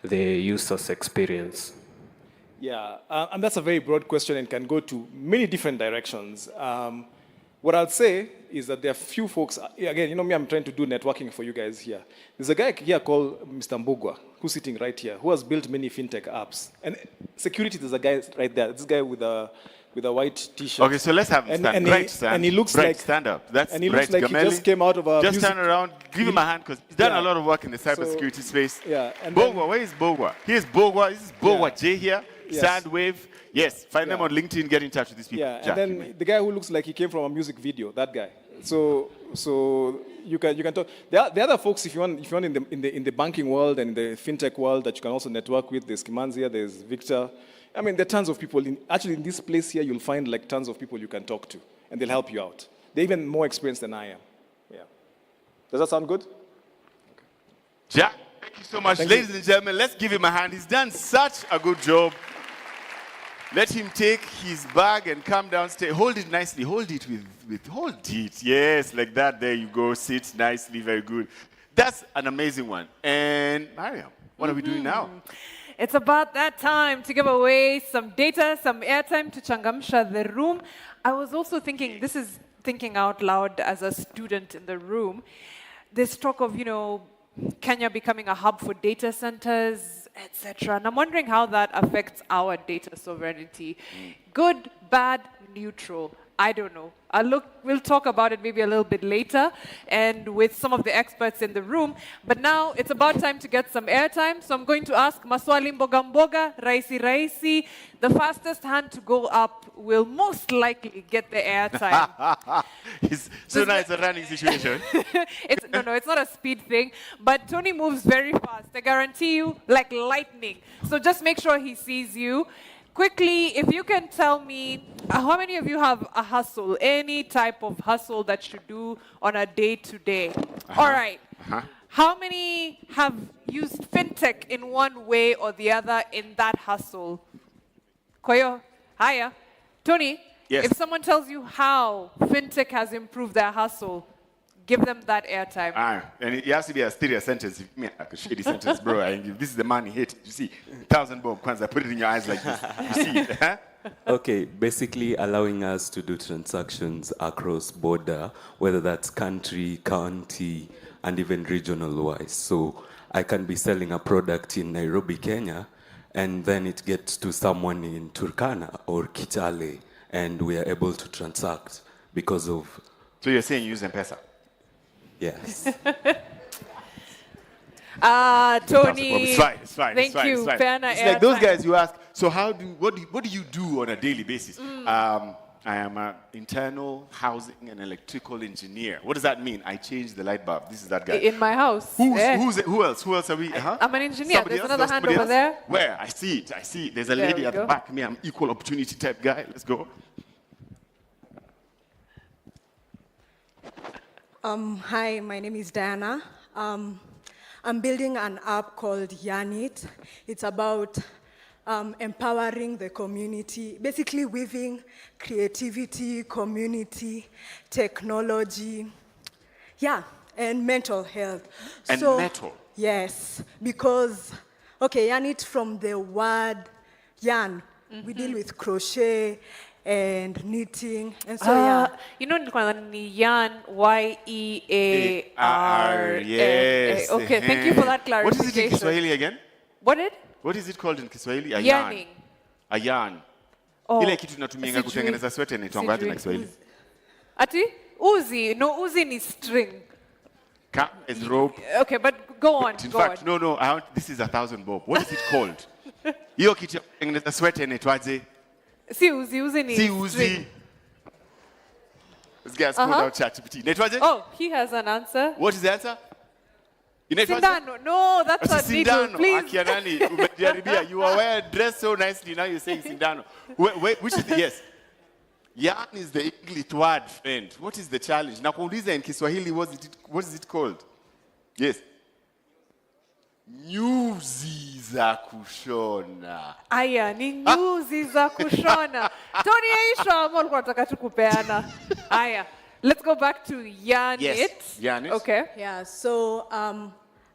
the user's experience? Yeah, and that's a very broad question and can go to many different directions. What I'll say is that there are few folks, again, you know me, I'm trying to do networking for you guys here. There's a guy here called Mr. Mbugwa, who's sitting right here, who has built many fintech apps. And security, there's a guy right there, this guy with a white t-shirt. Okay, so let's have him stand. And he looks like stand up. That's and he looks like Gameli. He just came out of a Just turn around, give him a hand, because he's done a lot of work in the cybersecurity space. Yeah. Bogwa, where is Bogwa? Here's Bogwa. This is Bogwa J here. Yes. Sandwave. Yes, find them on LinkedIn, get in touch with these people. Yeah, Jack, and then the guy who looks like he came from a music video, that guy. So you can talk. There are other folks if you want in the banking world and in the fintech world that you can also network with. There's Kimanzia, there's Victor. I mean, there are tons of people. Actually, in this place here, you'll find like tons of people you can talk to, and they'll help you out. They're even more experienced than I am. Yeah. Does that sound good? Jack, thank you so much. Ladies and gentlemen, let's give him a hand. He's done such a good job. Let him take his bag and come downstairs. Hold it nicely. Hold it hold it. Yes, like that. There you go. Sit nicely. Very good. That's an amazing one. And Mariam, what are we doing now? It's about that time to give away some data, some airtime to changamsha the room. I was also thinking, this is thinking out loud as a student in the room. This talk of, Kenya becoming a hub for data centers, etc. And I'm wondering how that affects our data sovereignty. Good, bad, neutral. I don't know. We'll talk about it maybe a little bit later and with some of the experts in the room. But now it's about time to get some airtime. So I'm going to ask Maswali Mboga Mboga, Raisi. The fastest hand to go up will most likely get the airtime. So now it's a running situation. It's not a speed thing. But Tony moves very fast. I guarantee you, like lightning. So just make sure he sees you. Quickly, if you can tell me, how many of you have a hustle, any type of hustle that you do on a day-to-day? All right. How many have used fintech in one way or the other in that hustle? Koyo, hiya. Tony, yes. If someone tells you how fintech has improved their hustle, give them that airtime. And it has to be a stereo sentence. Give me a shady sentence, bro. This is the man he hated. You see, 1,000 bob kwanza, put it in your eyes like this. You see it, Okay, basically allowing us to do transactions across border, whether that's country, county, and even regional-wise. So I can be selling a product in Nairobi, Kenya, and then it gets to someone in Turkana or Kitale, and we are able to transact because of... So you're saying use M-Pesa? Yes. Tony. It's fine. Thank you. It's like those guys you ask, so what do you do on a daily basis? I am an internal housing and electrical engineer. What does that mean? I change the light bulb. This is that guy. In my house. Who else? Who else are we? I'm an engineer. Somebody There's else? another hand over there. Where? I see it. There's a lady at the back. Me, I'm equal opportunity type guy. Let's go. Hi, my name is Diana. I'm building an app called Yanit. It's about empowering the community, basically weaving creativity, community, technology, yeah, and mental health. And mental? Yes, because, okay, Yanit from the word yarn. We deal with crochet and knitting, and so yeah. You know, ni yarn, Y-E-A-R. Yes. Okay, thank you for that What is clarification. it in Kiswahili again? What? What is it called in Kiswahili? A yarn. Yarning. A yarn. Oh, Ile kitu tunatumianga sijui. kutengeneza sweta inaitwa aje na Kiswahili? Ati? Uzi. No, uzi ni string. Is rope. Okay, but go on. In go fact, on. no, this is 1,000 bob. What is it called? Hiyo kitu ya kutengeneza sweta inaitwaje? Si uzi, uzi ni Si string. uzi. This guy's pulled out ChatGPT. Inaitwaje? Oh, he has an answer. What is the answer? Inaitwaje? Sindano. No, that's Ati a needle, sindano. please. Akia nani? Umejaribia. You are well dressed so nicely. Now you're saying sindano. Which is the yes? Yarn is the English word, friend. What is the challenge? Nakuuliza in Kiswahili, what is it called? Yes. Nyuzi za kushona. Aya, ni nyuzi za kushona. Tony Aisha, ambao alikuwa anataka tu kupeana. Aya, let's go back to Yarn Yes, It. Yarn It. Okay. Yeah, so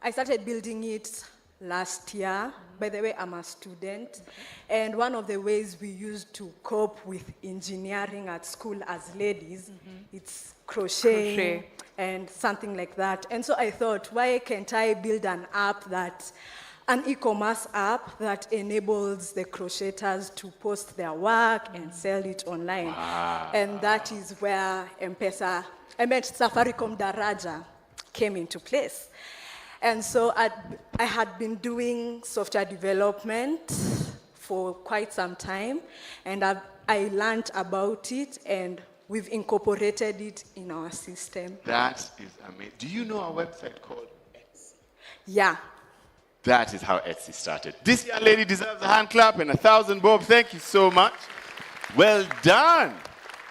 I started building it last year. By the way, I'm a student. And one of the ways we used to cope with engineering at school as ladies, it's crocheting Crochet. and something like that. And so I thought, why can't I build an e-commerce app that enables the crocheters to post their work and sell it online. Wow. And that is where Safaricom Daraja came into place. And so I had been doing software development for quite some time, and I learned about it, and we've incorporated it in our system. That is amazing. Do you know our website called Etsy? Yeah. That is how Etsy started. This young lady deserves a hand clap and 1,000 bob. Thank you so much. Well done.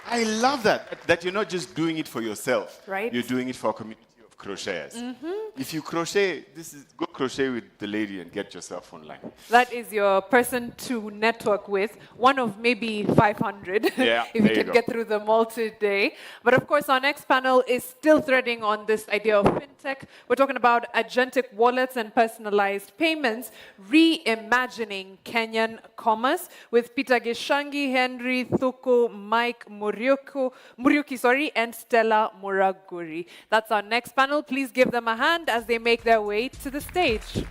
I love that you're not just doing it for yourself. Right. You're doing it for a community of crocheters. If you crochet, go crochet with the lady and get yourself online. That is your person to network with, one of maybe 500, Yeah, if you there you can go. get through them all today. But of course, our next panel is still threading on this idea of fintech. We're talking about agentic wallets and personalized payments, reimagining Kenyan commerce with Peter Geshangi, Henry Thuku, Mike Muriuki, and Stella Muraguri. That's our next panel. Please give them a hand as they make their way to the stage.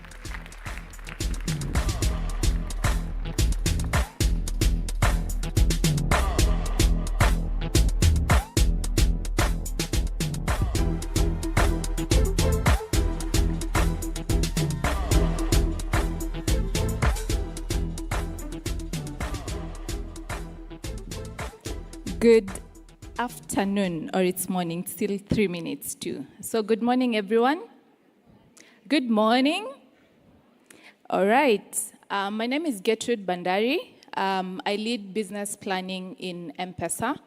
Good afternoon, or it's morning, still 3 minutes too. So good morning, everyone. Good morning. All right. My name is Gertrude Bandari. I lead business planning in M-Pesa,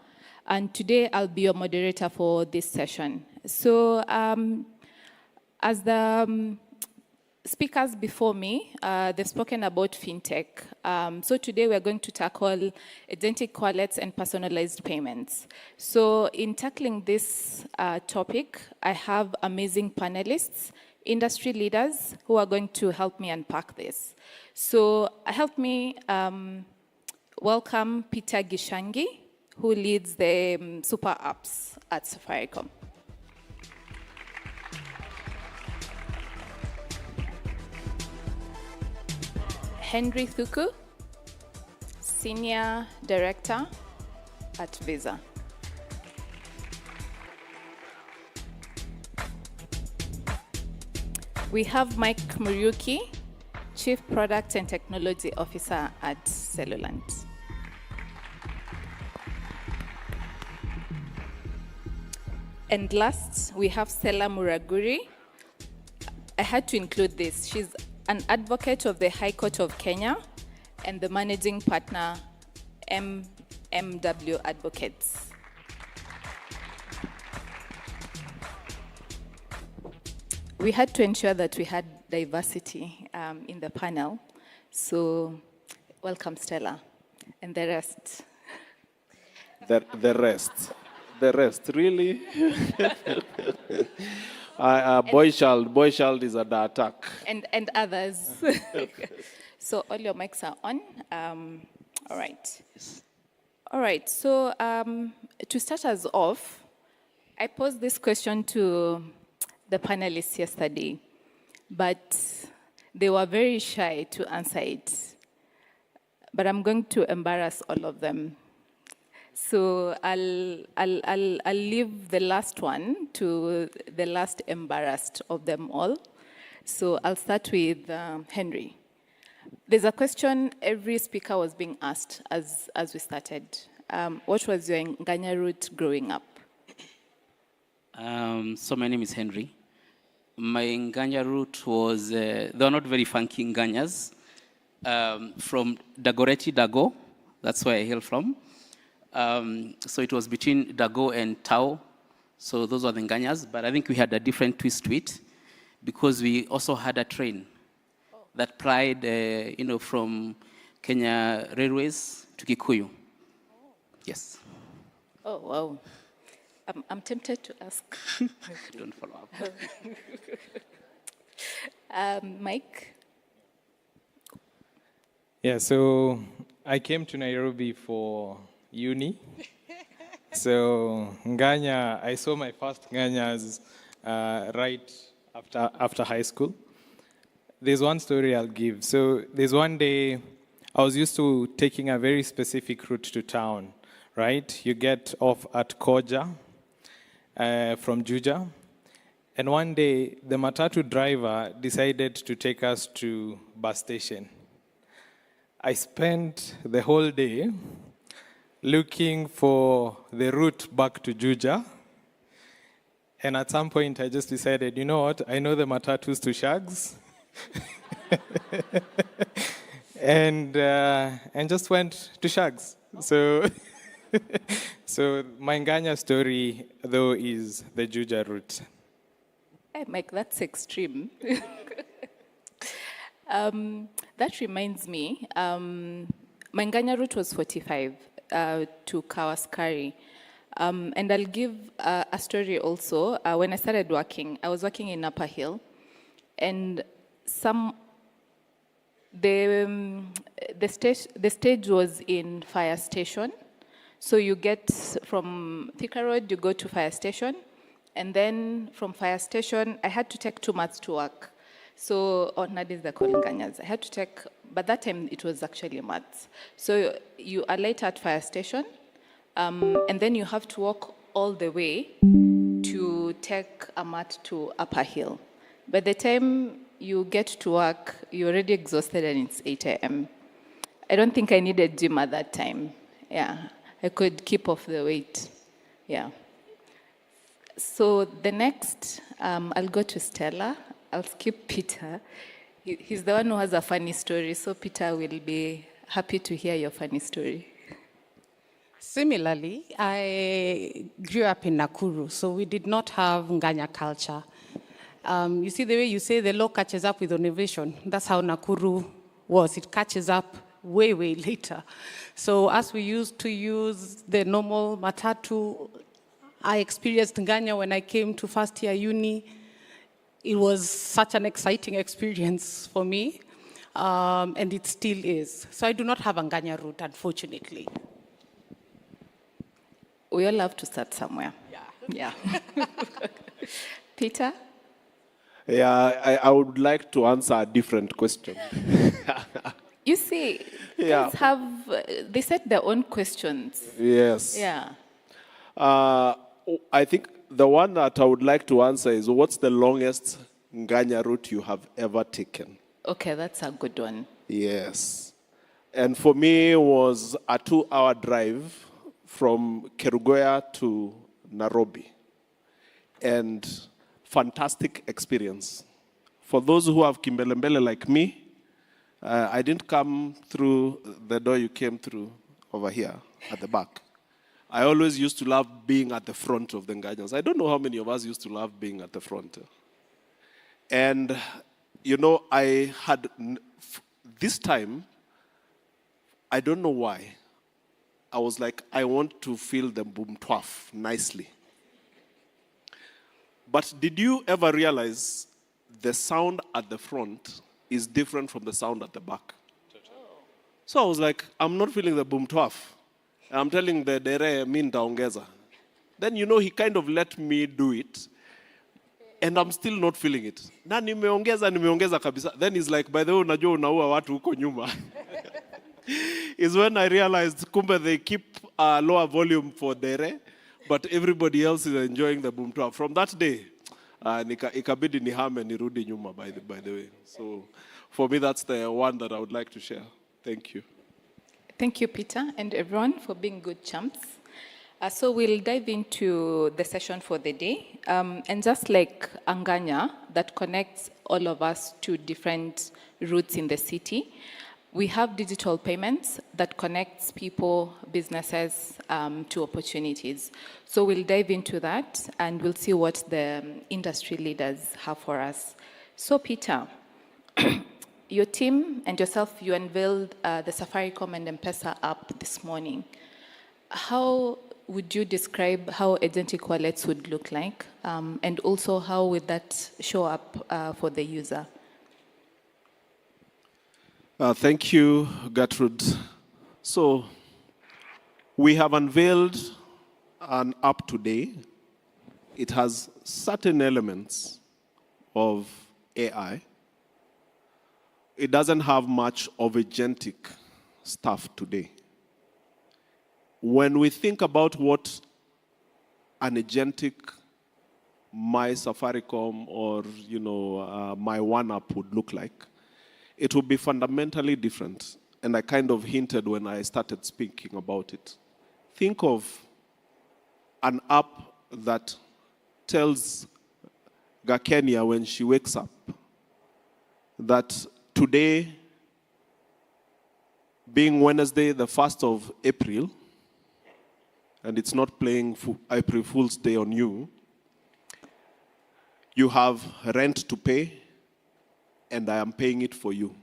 and today I'll be your moderator for this session. So as the speakers before me, they've spoken about fintech. So today we're going to tackle agentic wallets and personalized payments. So in tackling this topic, I have amazing panelists, industry leaders who are going to help me unpack this. So help me welcome Peter Geshangi, who leads the super apps at Safaricom. Henry Thuku, Senior Director at Visa. We have Mike Muriuki, Chief Product and Technology Officer at Cellulant. And last, we have Stella Muraguri. I had to include this. She's an advocate of the High Court of Kenya and the managing partner, MW Advocates. we had to ensure that we had diversity in the panel. So, welcome, Stella, and the rest. The rest, really? Boy child is under attack. And others. So all your mics are on. All right. All right, so to start us off, I posed this question to the panelists yesterday, but they were very shy to answer it. But I'm going to embarrass all of them. So I'll leave the last one to the last embarrassed of them all. So I'll start with Henry. There's a question every speaker was being asked as we started. What was your Nganya route growing up? So my name is Henry. My Nganya route was, they were not very funky Nganyas. From Dagoretti, Dago, that's where I hail from. So it was between Dago and Tao. So those were the Nganyas, but I think we had a different twist to it because we also had a train that plied, from Kenya Railways to Kikuyu. Yes. Oh, wow. I'm tempted to ask. Don't follow up. Mike? Yeah, so I came to Nairobi for uni. So Nganya, I saw my first Nganyas right after high school. There's one story I'll give. So there's one day I was used to taking a very specific route to town, right? You get off at Koja from Juja. And one day the matatu driver decided to take us to bus station. I spent the whole day looking for the route back to Juja. And at some point I just decided, you know what? I know the matatus to Shags. and just went to Shags. So, so my Nganya story, though, is the Juja route. Hey, Mike, that's extreme. That reminds me, my Nganya route was 45 to Kawaskari. And I'll give a story also. When I started working, I was working in Upper Hill, and the stage was in fire station. So you get from Thika Road, you go to fire station, and then from fire station, I had to take 2 months to work. So, nowadays they're calling Nganyas. I had to take, but that time it was actually maths. So you are late at fire station, and then you have to walk all the way to take a mat to Upper Hill. By the time you get to work, you're already exhausted and it's 8 a.m. I don't think I needed gym at that time. Yeah, I could keep off the weight. Yeah. So the next, I'll go to Stella. I'll skip Peter. He's the one who has a funny story, so Peter will be happy to hear your funny story. Similarly, I grew up in Nakuru, so we did not have Nganya culture. You see the way you say the law catches up with innovation, that's how Nakuru was. It catches up way, way later. So as we used to use the normal matatu, I experienced Nganya when I came to first year uni. It was such an exciting experience for me, and it still is. So I do not have a Nganya route, unfortunately. We all have to start somewhere. Yeah. Peter? Yeah, I would like to answer a different question. You see, guys they set their own questions. Yes. Yeah. I think the one that I would like to answer is, what's the longest Nganya route you have ever taken? Okay, that's a good one. Yes. And for me, it was a 2-hour drive from Kerugoya to Nairobi. And fantastic experience. For those who have kimbelembele like me, I didn't come through the door you came through over here at the back. I always used to love being at the front of the Nganyas. I don't know how many of us used to love being at the front. And, I had, this time, I don't know why, I was like, I want to feel the boom twaf nicely. But did you ever realize the sound at the front is different from the sound at the back? So I was like, I'm not feeling the boom twaf. I'm telling the dere mi nitaongeza. Then, he kind of let me do it. And I'm still not feeling it. Na nimeongeza kabisa. Then he's like, by the way, unajua unaua watu huko nyuma. Is when I realized, kumbe they keep a lower volume for dere, but everybody else is enjoying the boom twaf. From that day, ikabidi nihame nirudi nyuma, by the way. So for me, that's the one that I would like to share. Thank you. Thank you, Peter, and everyone for being good champs. So we'll dive into the session for the day. And just like Anganya, that connects all of us to different routes in the city, we have digital payments that connects people, businesses to opportunities. So we'll dive into that and we'll see what the industry leaders have for us. So Peter, your team and yourself, you unveiled the Safaricom and M-Pesa app this morning. How would you describe how agentic wallets would look like? And also how would that show up for the user? Thank you, Gertrude. So we have unveiled an app today. It has certain elements of AI. It doesn't have much of agentic stuff today. When we think about what an agentic My Safaricom or My One app would look like, it would be fundamentally different. And I kind of hinted when I started speaking about it. Think of an app that tells Gakenya when she wakes up that today, being Wednesday, the 1st of April, and it's not playing April Fool's Day on you, you have rent to pay, and I am paying it for you.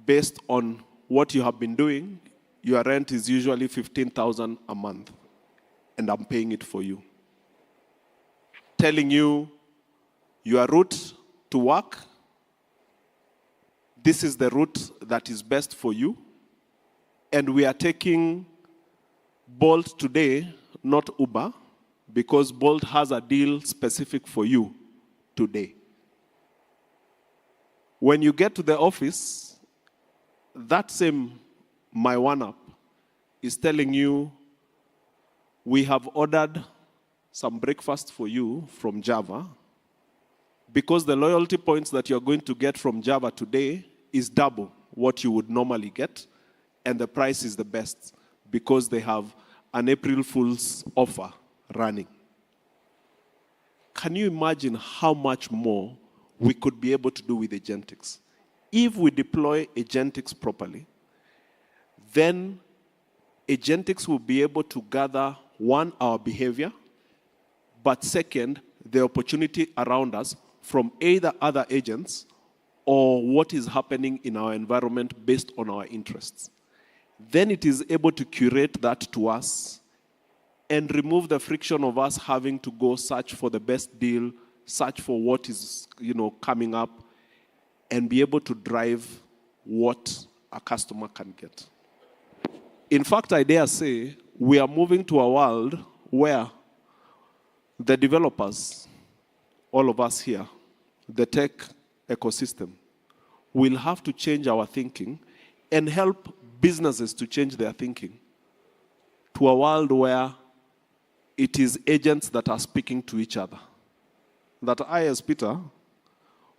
Based on what you have been doing, your rent is usually 15,000 a month, and I'm paying it for you. Telling you your route to work, this is the route that is best for you, and we are taking Bolt today, not Uber, because Bolt has a deal specific for you today. When you get to the office, that same My One app is telling you, we have ordered some breakfast for you from Java, because the loyalty points that you're going to get from Java today is double what you would normally get, and the price is the best, because they have an April Fool's offer running. Can you imagine how much more we could be able to do with agentics? If we deploy agentics properly, then agentics will be able to gather, one, our behavior, but second, the opportunity around us from either other agents or what is happening in our environment based on our interests. Then it is able to curate that to us and remove the friction of us having to go search for the best deal, search for what is coming up, and be able to drive what a customer can get. In fact, I dare say, we are moving to a world where the developers, all of us here, the tech ecosystem, will have to change our thinking and help businesses to change their thinking to a world where it is agents that are speaking to each other. That I, as Peter,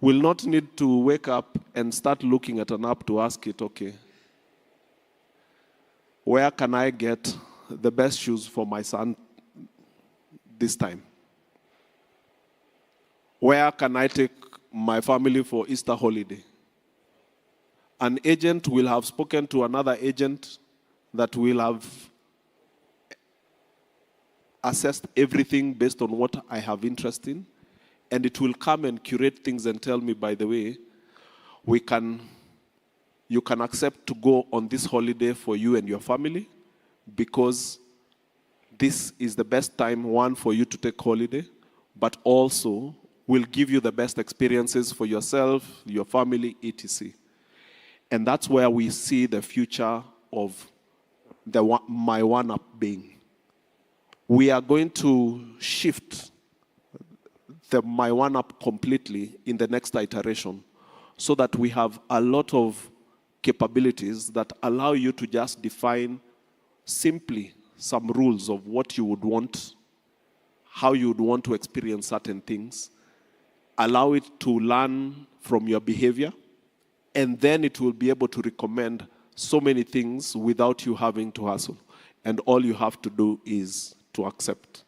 will not need to wake up and start looking at an app to ask it, okay, where can I get the best shoes for my son this time? Where can I take my family for Easter holiday? An agent will have spoken to another agent that will have assessed everything based on what I have interest in, and it will come and curate things and tell me, by the way, you can accept to go on this holiday for you and your family because this is the best time, one, for you to take holiday, but also will give you the best experiences for yourself, your family, etc. And that's where we see the future of My One App being. We are going to shift the My One App completely in the next iteration so that we have a lot of capabilities that allow you to just define simply some rules of what you would want, how you would want to experience certain things, allow it to learn from your behavior, and then it will be able to recommend so many things without you having to hustle. And all you have to do is to accept.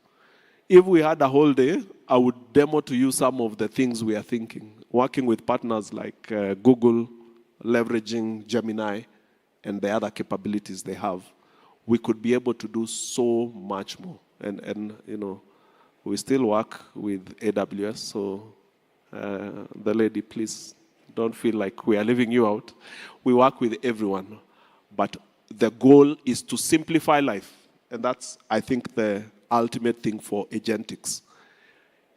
If we had a whole day, I would demo to you some of the things we are thinking, working with partners like Google, leveraging Gemini, and the other capabilities they have. We could be able to do so much more. And you know, we still work with AWS, so the lady, please don't feel like we are leaving you out. We work with everyone, but the goal is to simplify life, and that's, I think, the ultimate thing for agentics.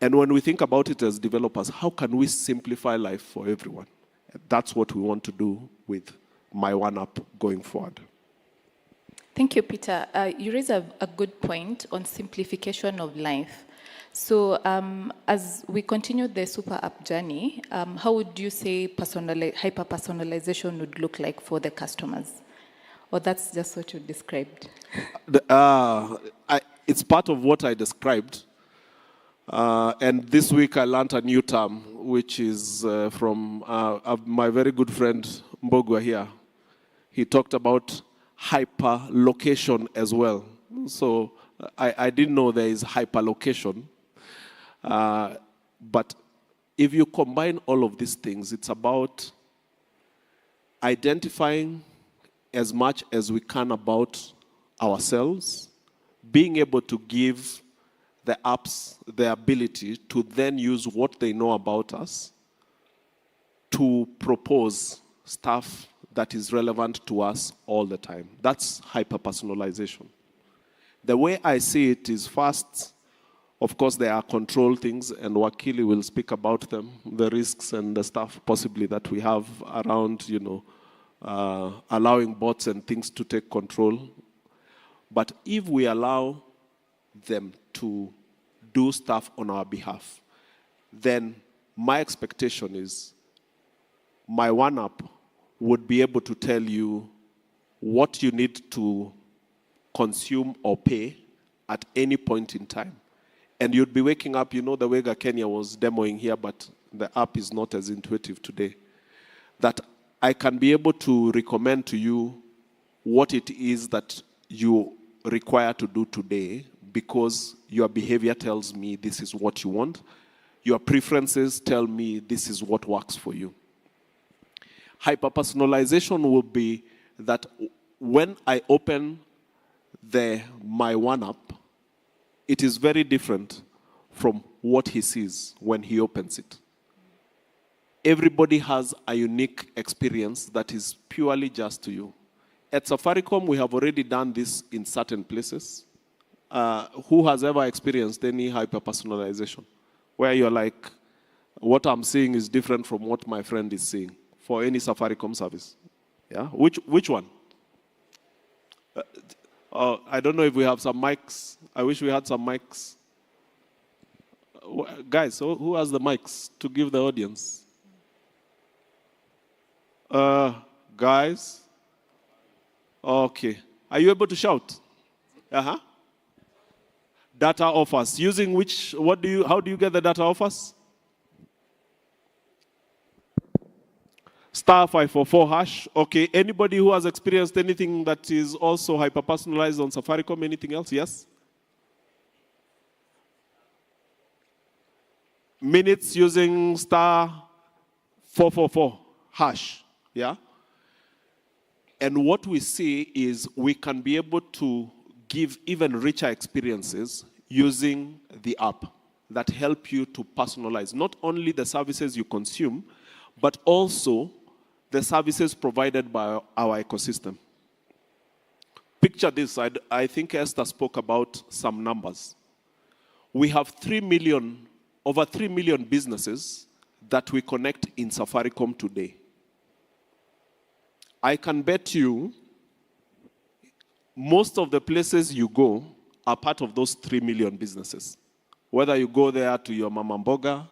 And when we think about it as developers, how can we simplify life for everyone? That's what we want to do with My One App going forward. Thank you, Peter. You raise a good point on simplification of life. So as we continue the super app journey, how would you say hyper-personalization would look like for the customers? Or that's just what you described? It's part of what I described. And this week I learned a new term, which is from my very good friend Mbogwa here. He talked about hyperlocation as well. So I didn't know there is hyperlocation. But if you combine all of these things, it's about identifying as much as we can about ourselves, being able to give the apps the ability to then use what they know about us to propose stuff that is relevant to us all the time. That's hyper-personalization. The way I see it is, first, of course, there are control things, and Wakili will speak about them, the risks and the stuff possibly that we have around, you know, allowing bots and things to take control. But if we allow them to do stuff on our behalf, then my expectation is My One App would be able to tell you what you need to consume or pay at any point in time. And you'd be waking up, you know, the way Kenya was demoing here, but the app is not as intuitive today, that I can be able to recommend to you what it is that you require to do today because your behavior tells me this is what you want. Your preferences tell me this is what works for you. Hyper-personalization will be that when I open the My One App, it is very different from what he sees when he opens it. Everybody has a unique experience that is purely just to you. At Safaricom, we have already done this in certain places. Who has ever experienced any hyper-personalization? Where you're like, what I'm seeing is different from what my friend is seeing for any Safaricom service. Yeah? Which one? I don't know if we have some mics. I wish we had some mics. Guys, who has the mics to give the audience? Guys? Okay. Are you able to shout? Uh-huh. Data offers. Using which, how do you get the data offers? *544#. Okay. Anybody who has experienced anything that is also hyper-personalized on Safaricom? Anything else? Yes? Minutes using *444#. Yeah? And what we see is we can be able to give even richer experiences using the app. that help you to personalize not only the services you consume, but also the services provided by our ecosystem. Picture this, I think Esther spoke about some numbers. We have over 3 million businesses that we connect in Safaricom today. I can bet you most of the places you go are part of those 3 million businesses. Whether you go there to your mama mboga,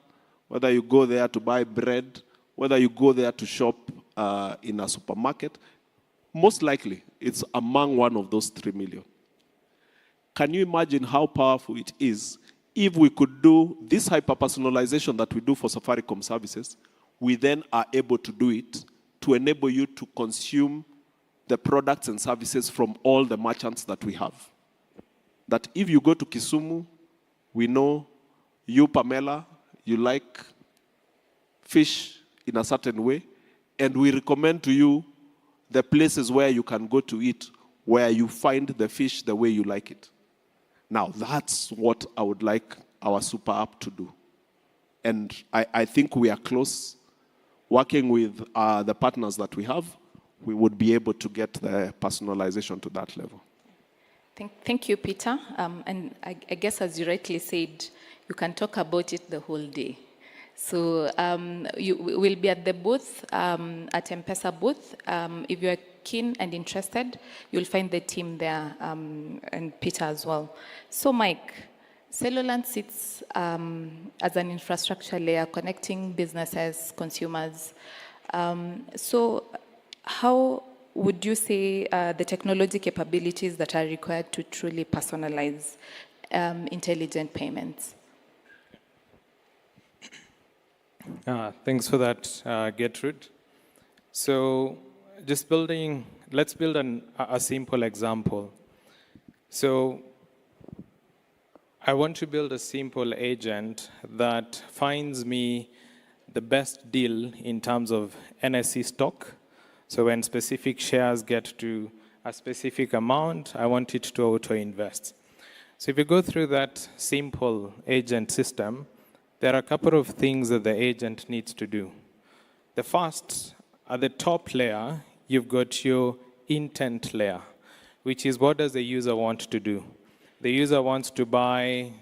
whether you go there to buy bread, whether you go there to shop in a supermarket, most likely it's among one of those 3 million. Can you imagine how powerful it is if we could do this hyper-personalization that we do for Safaricom services, we then are able to do it to enable you to consume the products and services from all the merchants that we have. That if you go to Kisumu, we know you, Pamela, you like fish in a certain way, and we recommend to you the places where you can go to eat, where you find the fish the way you like it. Now, that's what I would like our super app to do. And I think we are close. Working with the partners that we have, we would be able to get the personalization to that level. Thank you, Peter. And I guess, as you rightly said, you can talk about it the whole day. So you will be at the booth, at M-Pesa booth. If you're keen and interested, you'll find the team there, and Peter as well. So Mike, Cellulant sits as an infrastructure layer connecting businesses, consumers. So how would you say the technology capabilities that are required to truly personalize intelligent payments? Thanks for that, Gertrude. So just let's build a simple example. So I want to build a simple agent that finds me the best deal in terms of NSE stock. So when specific shares get to a specific amount, I want it to auto-invest. So if you go through that simple agent system, there are a couple of things that the agent needs to do. The first, at the top layer, you've got your intent layer, which is what does the user want to do? The user wants to buy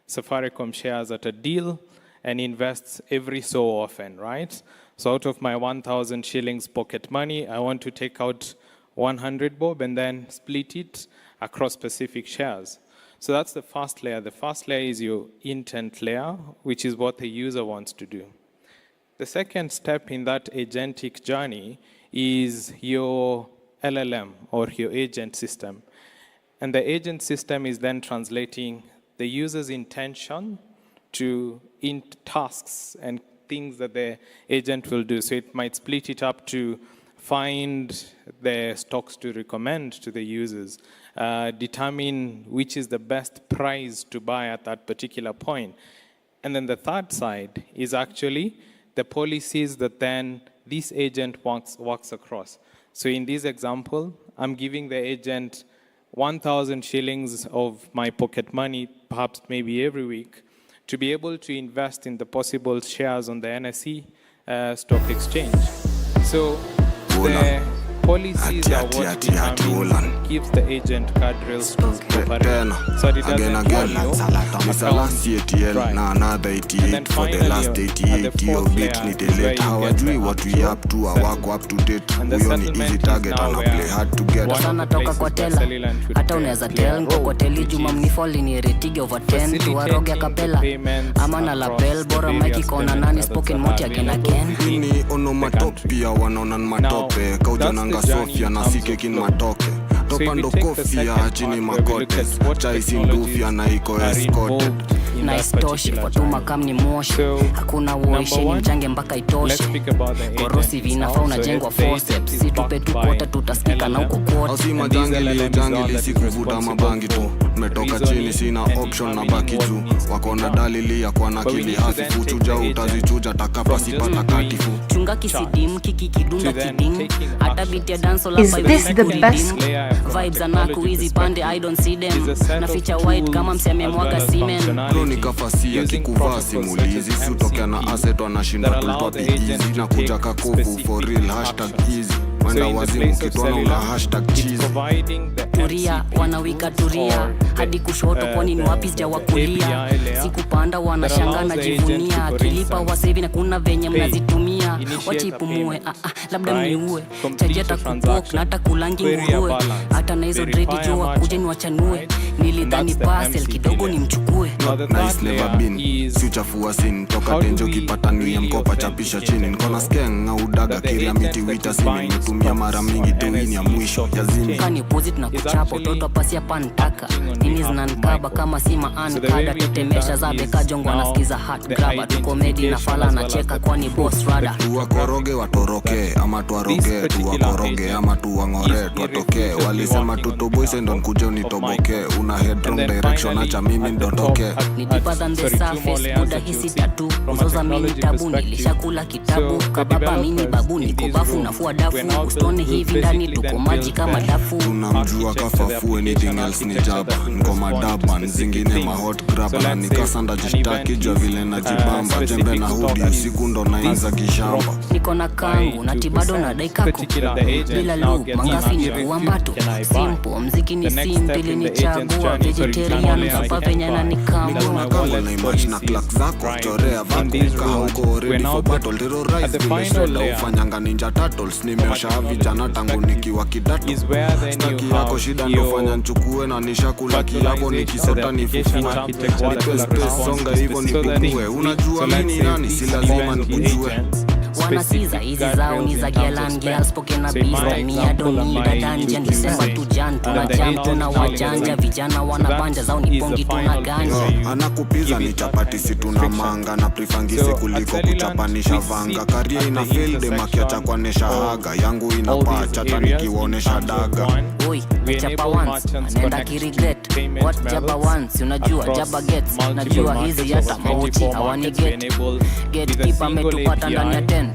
Safaricom shares at a deal and invests every so often, right? So out of my 1,000 shillings pocket money, I want to take out 100 bob and then split it across specific shares. So that's the first layer. The first layer is your intent layer, which is what the user wants to do. The second step in that agentic journey is your LLM or your agent system. And the agent system is then translating the user's intention to tasks and things that the agent will do. So it might split it up to find the stocks to recommend to the users, determine which is the best price to buy at that particular point. And then the third side is actually the policies that then this agent works across. So in this example, I'm giving the agent 1,000 shillings of my pocket money, perhaps maybe every week, to be able to invest in the possible shares on the NSE stock exchange. So the policies are what determine, gives the agent guardrails to operate. So it doesn't give you na another 88 for the last 88 year bit nitelate hawajui what we up to awako up to date huyo ni easy target ana play hard to get sana toka kwa tela hata unaweza tell kwa teli juma mnifoli ni rating over 10 tu waroge kapela ama na lapel bora mike kona nani spoken moti again ni onomatopia wanaona matope kaujananga Sofia na sike kin matoke topa ndo kofia chini makote chai sindufia na iko escorted na istoshi fatuma kam ni moshi hakuna uosheni mchange mpaka itoshe korosi vinafaa unajengwa forceps si tupe tukota tutasikika na uko kote au si majangili ujangili si kuvuta mabangi tu metoka chini sina option na baki juu wako na dalili ya kuwa na akili hafifu chuja utazichuja takapa sipata katifu chunga kisidim kikikidunga kidim hata beat ya dance la Is this the best? vibes anaku easy pande I don't see them na feature white kama mseme mwaga cement bro nikafasia kikuvaa simulizi si utokea na asset wanashinda tulitoa easy na kuja kakovu for real #easy wanda wazimu kitwana una #cheese turia wanawika turia hadi kushoto kwani ni wapi sijawakulia sikupanda wanashanga na jivunia kilipa wasevi na kuna venye mnazitumia wacha ipumue labda mniue chaji hata kupok na hata kulangi nguruwe hata na hizo dredi jo wakuje ni wachanue nilidhani parcel kidogo ni mchukue nice never been si uchafua sin toka tenjo kipata ni ya mkopa chapisha chini nikona skeng au daga kiria miti wita sini nimetumia mara mingi tuini ya mwisho ya zini kani opposite na kuchapa utoto pasi hapa nitaka nini zinanikaba kama sima ankada tetemesha zabe kajongo anasikiza hot grabber tukomedi na fala na cheka kwani boss rada tuwakoroge watoroke ama tuwaroge tuwakoroge ama tuwangore tuwatoke walisema tutoboise ndo nkuje unitoboke una head wrong direction acha mimi ndondoke ni deeper than the surface buda hisi tatu uzoza mini tabu nilishakula kitabu kababa mini babu niko bafu nafua dafu ustone hivi ndani tuko maji kama dafu tunamjua kafafu anything else ni jaba niko madaba zingine ma hot grab na nikasanda jishtaki jua vile najibamba jembe na hudi usiku ndo naanza kishamba niko na kangu na tibado na daikako bila loop mangafi ni kuambato simple mziki ni simple ni chagua vegetarian hapa venye na nikamua kama na image na clock zako chorea vako hauko ready for battle terrorize vile soda ufanyanga ninja turtles nimeosha vijana tangu nikiwa kidato staki yako shida ndo fanya nchukue na nishakula kiapo nikisota nifufue nipe space songa hivyo nipumue unajua mimi nani si lazima nikujue wanasiza hizi zao ni za Gyalan girls spoken na beast ni adonida dungeon December tu jan tuna jam tuna wajanja vijana wanabanja zao ni pongi tuna ganja anakupiza ni chapati si tuna manga na prefangisi kuliko kuchapanisha vanga karia ina fail de makiacha kwanesha haga yangu inapaa chata nikiwaonesha daga oi chapa once anaenda kiregret what jaba once unajua jaba gets najua hizi hata mauti hawani get keep ametupata ndani ya 10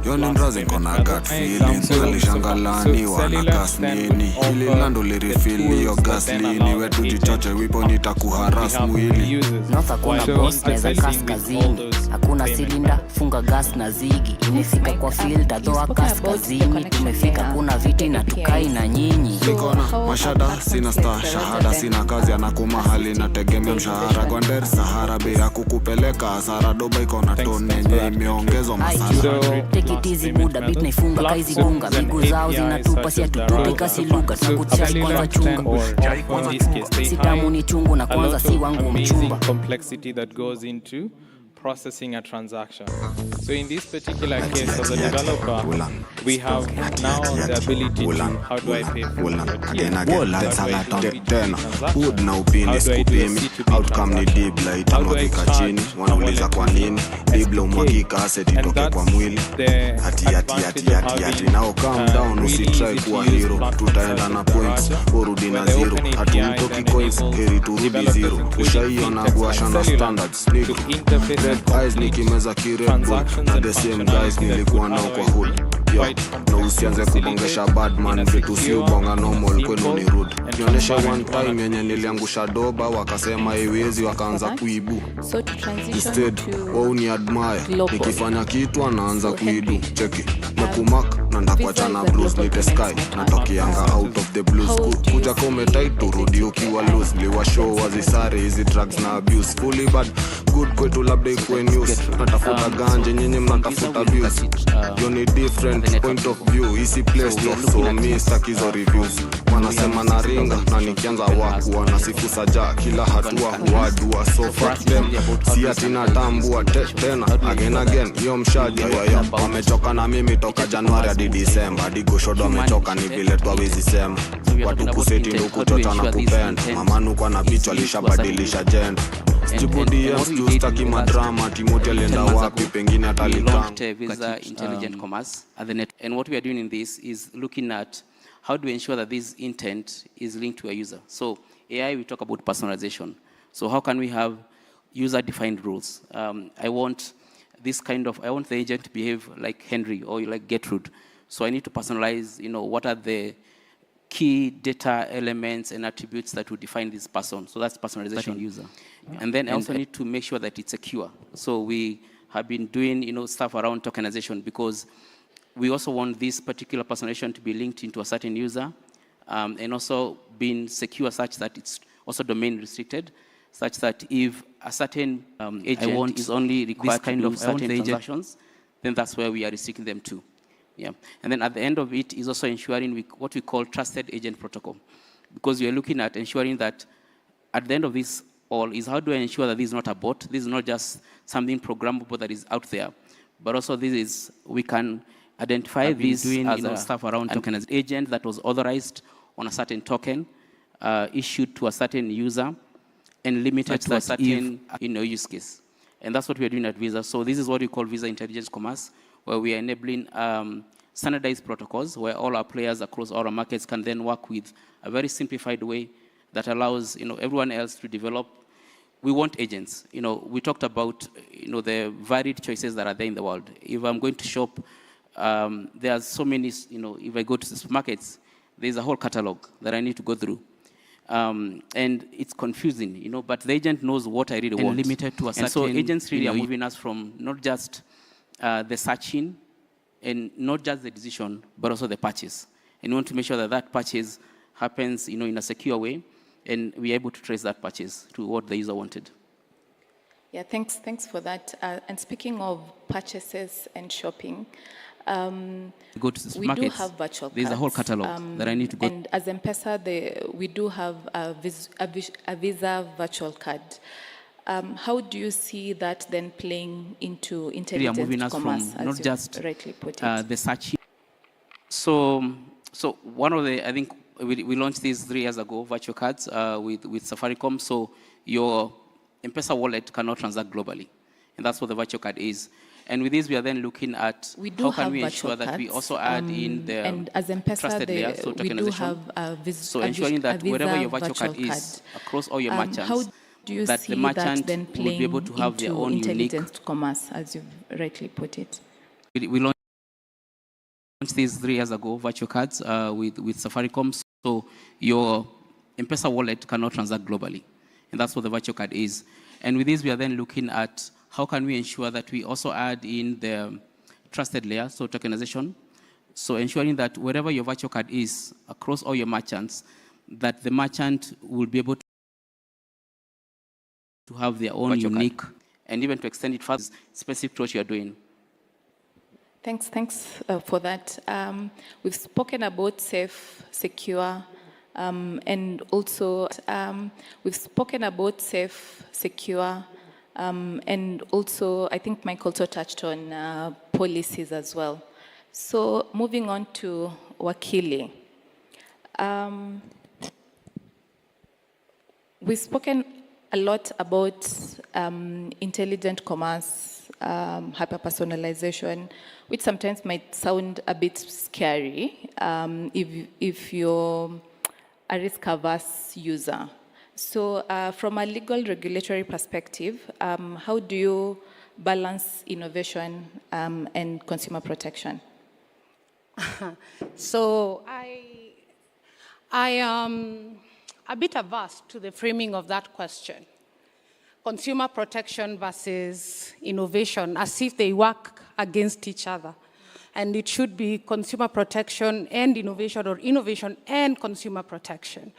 Yoni mrazi nkona gut feelings Alishangalani wana gas nini Ili lando lirifili yo gas lini Wetu jichoche wipo nitakuharas mwili North hakuna boss neza kaskazini Hakuna silinda funga gas na zigi Imefika kwa filter doa kaskazini Tumefika kuna viti na tukai na nyinyi Nikona mashada sina star shahada Sina kazi anakuma hali na tegemea mshahara Gwander Sahara bea kukupeleka Asara doba ikona tone nye imeongezwa masala Take it easy buda beat naifunga kaizi gunga Migu zao zinatupa siya tutupi kasi luga Tunakutia kwanza chunga Sitamu ni chungu na kwanza si wangu mchumba Complexity that goes into processing a transaction. So in this particular case of the developer, we have now the ability to, how do I pay for Hood na upinde skupimi Outcome ni dibla itamwakika chini Wanauliza kwa nini Dibla umwakika asset itoke kwa mwili Hati Now calm down usitry kuwa hero Tutaenda na points Urudi na zero Hatumtoki coins Heri turudi zero Ushaiona guasha na standards Eyes nikimeza kirebu Na the same guys nilikuwa nao kwa hood Na usianze kubongesha badman Vitu si ubonga normal kwenu ni rude Nionesha one time yenye niliangusha doba Wakasema iwezi wakaanza kuibu Instead wao ni admire Nikifanya kitu anaanza kuidu Cheki Mekumak na ndakuachana blues Nipe sky natokianga out of the blues Kuja kome tight turudi ukiwa loose Liwa show wazisare hizi drugs na abuse Fully bad good kwetu labda ikuwe news Natafuta ganje nyinyi mnatafuta views You need different point of view Easy place no so me stakizo reviews Wanasema na ringa na nikianza waku Wanasifu saja kila hatua huadua So fuck them si ati natambua tena Again yo mshaji wamechoka na mimi toka Januari hadi Disemba Digoshodo wamechoka ni vile tuwawezi sema Watu kuseti ndo kuchocha na kupenda Mamanu kwa na bicho alishabadilisha jenda And Justaki madrama Timothy alienda wapi pengine atalika Visa Intelligent Commerce at the net. And what we are doing in this is looking at how do we ensure that this intent is linked to a user. So AI, we talk about personalization. So how can we have user-defined rules? I want the agent to behave like Henry or like Gertrude. So I need to personalize, what are the key data elements and attributes that will define this person. So that's personalization user. And then I also need to make sure that it's secure. So we have been doing, stuff around tokenization because we also want this particular personalization to be linked into a certain user and also being secure such that it's also domain restricted, such that if a certain agent is only required to do certain transactions, then that's where we are restricting them to. Yeah. And then at the end of it is also ensuring what we call trusted agent protocol, because we are looking at ensuring that at the end of this all is how do I ensure that this is not a bot, this is not just something programmable that is out there, but also we can identify this as stuff around tokenized agent that was authorized on a certain token, issued to a certain user, and limited to a certain use case. And that's what we're doing at Visa. So this is what we call Visa Intelligence Commerce, where we are enabling standardized protocols where all our players across all our markets can then work with a very simplified way that allows everyone else to develop. We want agents. We talked about the varied choices that are there in the world. If I'm going to shop, there are so many. If I go to the supermarkets, there's a whole catalog that I need to go through. And it's confusing, but the agent knows what I really want. Limited to a certain, and so agents really are moving us from not just the searching and not just the decision, but also the purchase. And we want to make sure that that purchase happens, in a secure way, and we're able to trace that purchase to what the user wanted. Yeah, thanks for that. And speaking of purchases and shopping, go to the we do supermarkets, have virtual cards. there's a whole catalog that I need to go. And as M-Pesa, we do have a Visa virtual card. How do you see that then playing into intelligent commerce, as not you just rightly put it? the searching. So one of the, I think we launched these 3 years ago, virtual cards with Safaricom. So your M-Pesa wallet cannot transact globally, and that's what the virtual card is. And with this, we are then looking at how can we ensure that we also add in the and as M-Pesa, trusted layer, so we do have so ensuring that wherever your virtual card is, across all your merchants, how do you that see the merchant that then will be able to have their own unique commerce, as you rightly put it? We launched these 3 years ago, virtual cards with Safaricom. So your M-Pesa wallet cannot transact globally, and that's what the virtual card is. And with this, we are then looking at how can we ensure that we also add in the trusted layer, so tokenization. So ensuring that wherever your virtual card is, across all your merchants, that the merchant will be able to have their own unique, and even to extend it further, specific to what you are doing. Thanks for that. We've spoken about safe, secure, and also we've spoken about safe, secure, and also I think Mike also touched on policies as well. So moving on to Wakili. We've spoken a lot about intelligent commerce, hyper-personalization, which sometimes might sound a bit scary if you're a risk-averse user. So from a legal regulatory perspective, how do you balance innovation and consumer protection? So I am a bit averse to the framing of that question. Consumer protection versus innovation, as if they work against each other. And it should be consumer protection and innovation, or innovation and consumer protection.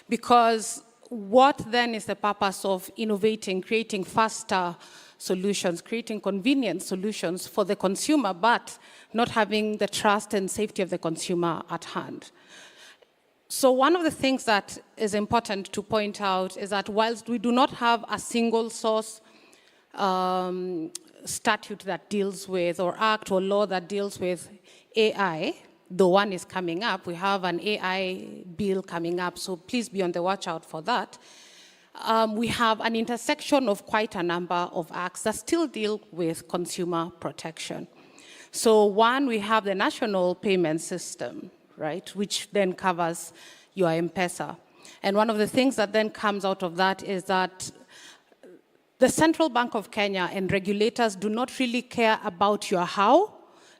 Because what then is the purpose of innovating, creating faster solutions, creating convenient solutions for the consumer, but not having the trust and safety of the consumer at hand? So one of the things that is important to point out is that whilst we do not have a single source statute that deals with, or act or law that deals with AI, though one is coming up, we have an AI bill coming up, so please be on the watch out for that. We have an intersection of quite a number of acts that still deal with consumer protection. So one, we have the national payment system, right, which then covers your M-Pesa. And one of the things that then comes out of that is that the Central Bank of Kenya and regulators do not really care about your how.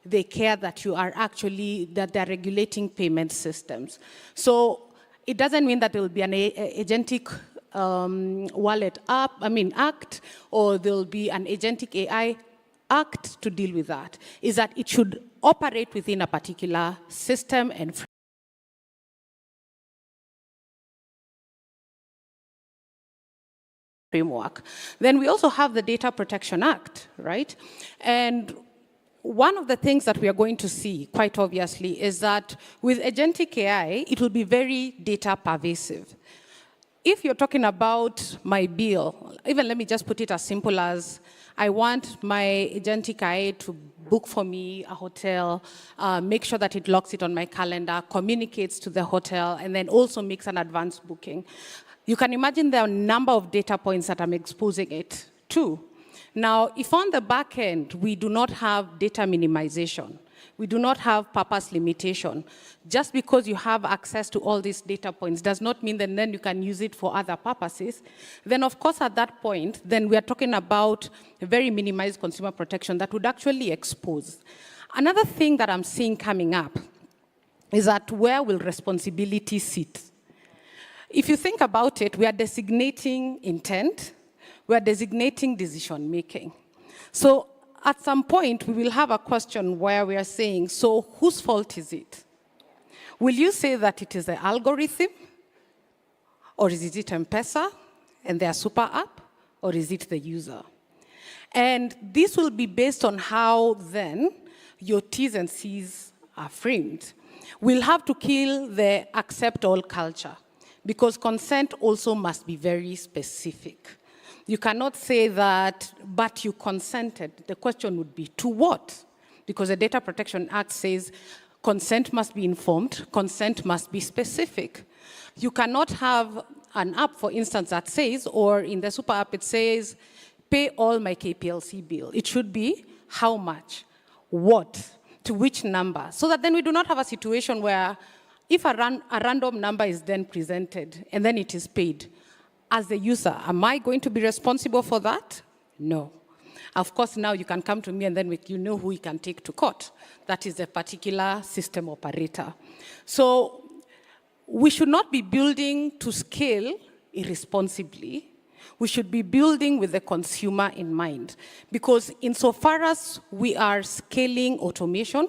They care that you are actually, that they're regulating payment systems. So it doesn't mean that there will be an agentic wallet act, or there'll be an agentic AI act to deal with that. Is that it should operate within a particular system and framework. Then we also have the Data Protection Act, right? And one of the things that we are going to see, quite obviously, is that with agentic AI, it will be very data pervasive. If you're talking about my bill, even let me just put it as simple as I want my agentic AI to book for me a hotel, make sure that it locks it on my calendar, communicates to the hotel, and then also makes an advance booking. You can imagine the number of data points that I'm exposing it to. Now, if on the back end, we do not have data minimization, we do not have purpose limitation, just because you have access to all these data points does not mean that then you can use it for other purposes. Then, of course, at that point, then we are talking about a very minimized consumer protection that would actually expose. Another thing that I'm seeing coming up is that where will responsibility sit? If you think about it, we are designating intent, we are designating decision making. So at some point, we will have a question where we are saying, so whose fault is it? Will you say that it is the algorithm? Or is it M-Pesa and their super app? Or is it the user? And this will be based on how then your T's and C's are framed. We'll have to kill the accept all culture, because consent also must be very specific. You cannot say that, but you consented. The question would be, to what? Because the Data Protection Act says consent must be informed, consent must be specific. You cannot have an app, for instance, that says, or in the super app it says, pay all my KPLC bill. It should be how much, what, to which number, so that then we do not have a situation where if a random number is then presented and then it is paid, as the user, am I going to be responsible for that? No. Of course, now you can come to me and then you know who you can take to court. That is a particular system operator. So we should not be building to scale irresponsibly. We should be building with the consumer in mind. Because insofar as we are scaling automation,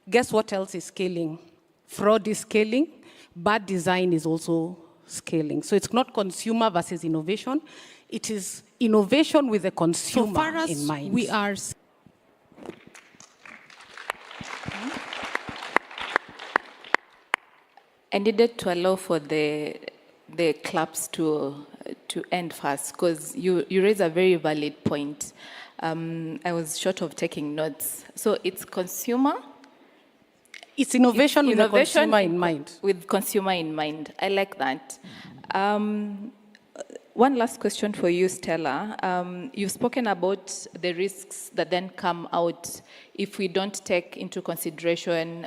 guess what else is scaling? Fraud is scaling, bad design is also scaling. So it's not consumer versus innovation, it is innovation with the consumer in mind. So far as we are... I needed to allow for the claps to end fast, because you raise a very valid point. I was short of taking notes. So it's consumer... It's innovation with the consumer in mind. With consumer in mind. I like that. One last question for you, Stella. You've spoken about the risks that then come out if we don't take into consideration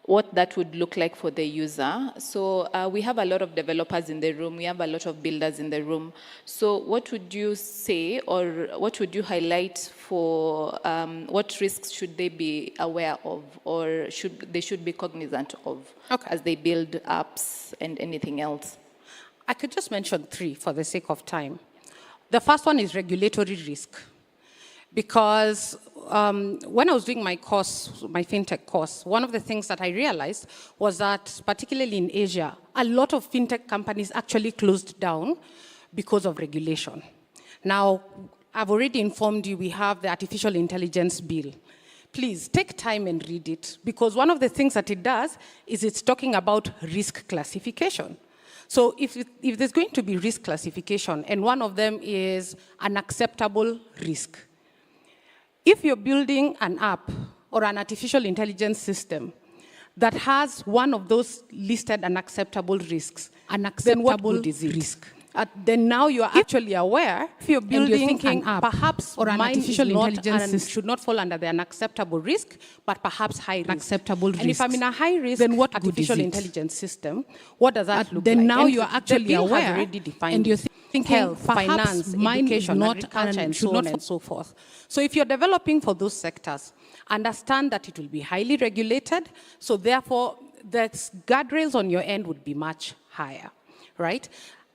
what that would look like for the user. So we have a lot of developers in the room, we have a lot of builders in the room. So what would you say, or what would you highlight for what risks should they be aware of, or they should be cognizant of as they build apps and anything else? I could just mention 3 for the sake of time. The first one is regulatory risk. Because when I was doing my course, my fintech course, one of the things that I realized was that, particularly in Asia, a lot of fintech companies actually closed down because of regulation. Now, I've already informed you we have the artificial intelligence bill. Please take time and read it, because one of the things that it does is it's talking about risk classification. So if there's going to be risk classification, and one of them is an acceptable risk, if you're building an app or an artificial intelligence system that has one of those listed unacceptable risks, then what good is it? then now you are actually aware. If you're building thinking an app perhaps or an mine artificial is not intelligence and should not fall under the unacceptable risk, but perhaps high risk. Acceptable and if I'm in a high risk then what artificial good is it? intelligence system, what does that look then like? now And you are the actually bill has aware, already defined and you're it. thinking Health, perhaps finance, mine is education, not agriculture, and should so not on and so forth. So if you're developing for those sectors, understand that it will be highly regulated, so therefore the guardrails on your end would be much higher, right?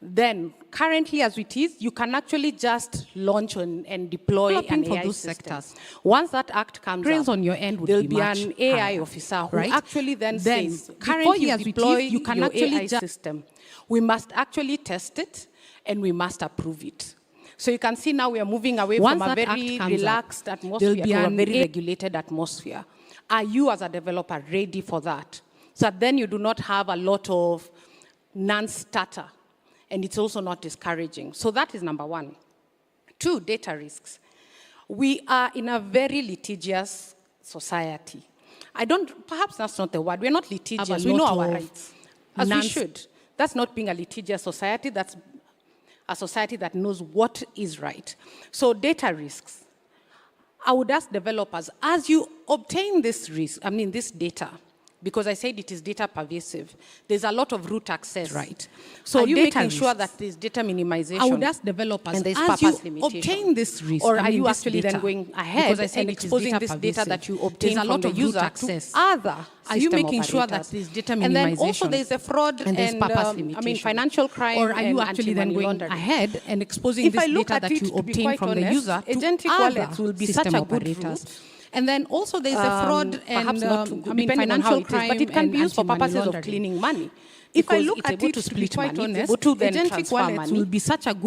Then, currently as it is, you can actually just launch and deploy Developing an for AI those system. sectors. Once that act comes Guardrails up, on your end would there'll be be much an AI higher, officer who right? actually then says, before currently as it deploy is, you can your actually AI system. We must actually test it and we must approve it. So you can see now we are moving away Once from a that very act comes relaxed up, atmosphere there'll be to a an very A- regulated atmosphere. Are you as a developer ready for that? So that then you do not have a lot of non-starter, and it's also not discouraging. So that is number one. 2, data risks. We are in a very litigious society. Perhaps that's not the word. We're not litigious. We know our rights, as we should. That's not being a litigious society. That's a society that knows what is right. So data risks. I would ask developers, as you obtain this data, because I said it is data pervasive, there's a lot of root access. Right. So Are you making making sure sure that there's data minimization? I would ask developers, and there's as you purpose limitation. obtain this risk, or I are mean you this actually data, then going ahead because I said and it is exposing data this data pervasive. that you There's obtain a from lot the of root user access. to other Are you system making sure that operators? there's data And then also minimization there's a fraud and there's purpose limitation? financial crime, or are you and actually then anti-money going laundering. ahead and exposing If this I look data at that it, you to be obtain quite from the honest, user to agentic other wallets will be system such a good operators? route. And then also there's a fraud perhaps and not depending on how financial it is, crime, but it can be and used for anti-money purposes of laundering. cleaning money. If I Because look it's at able it, to to be split quite money, it's honest, able to then agentic transfer wallets money. will be such a good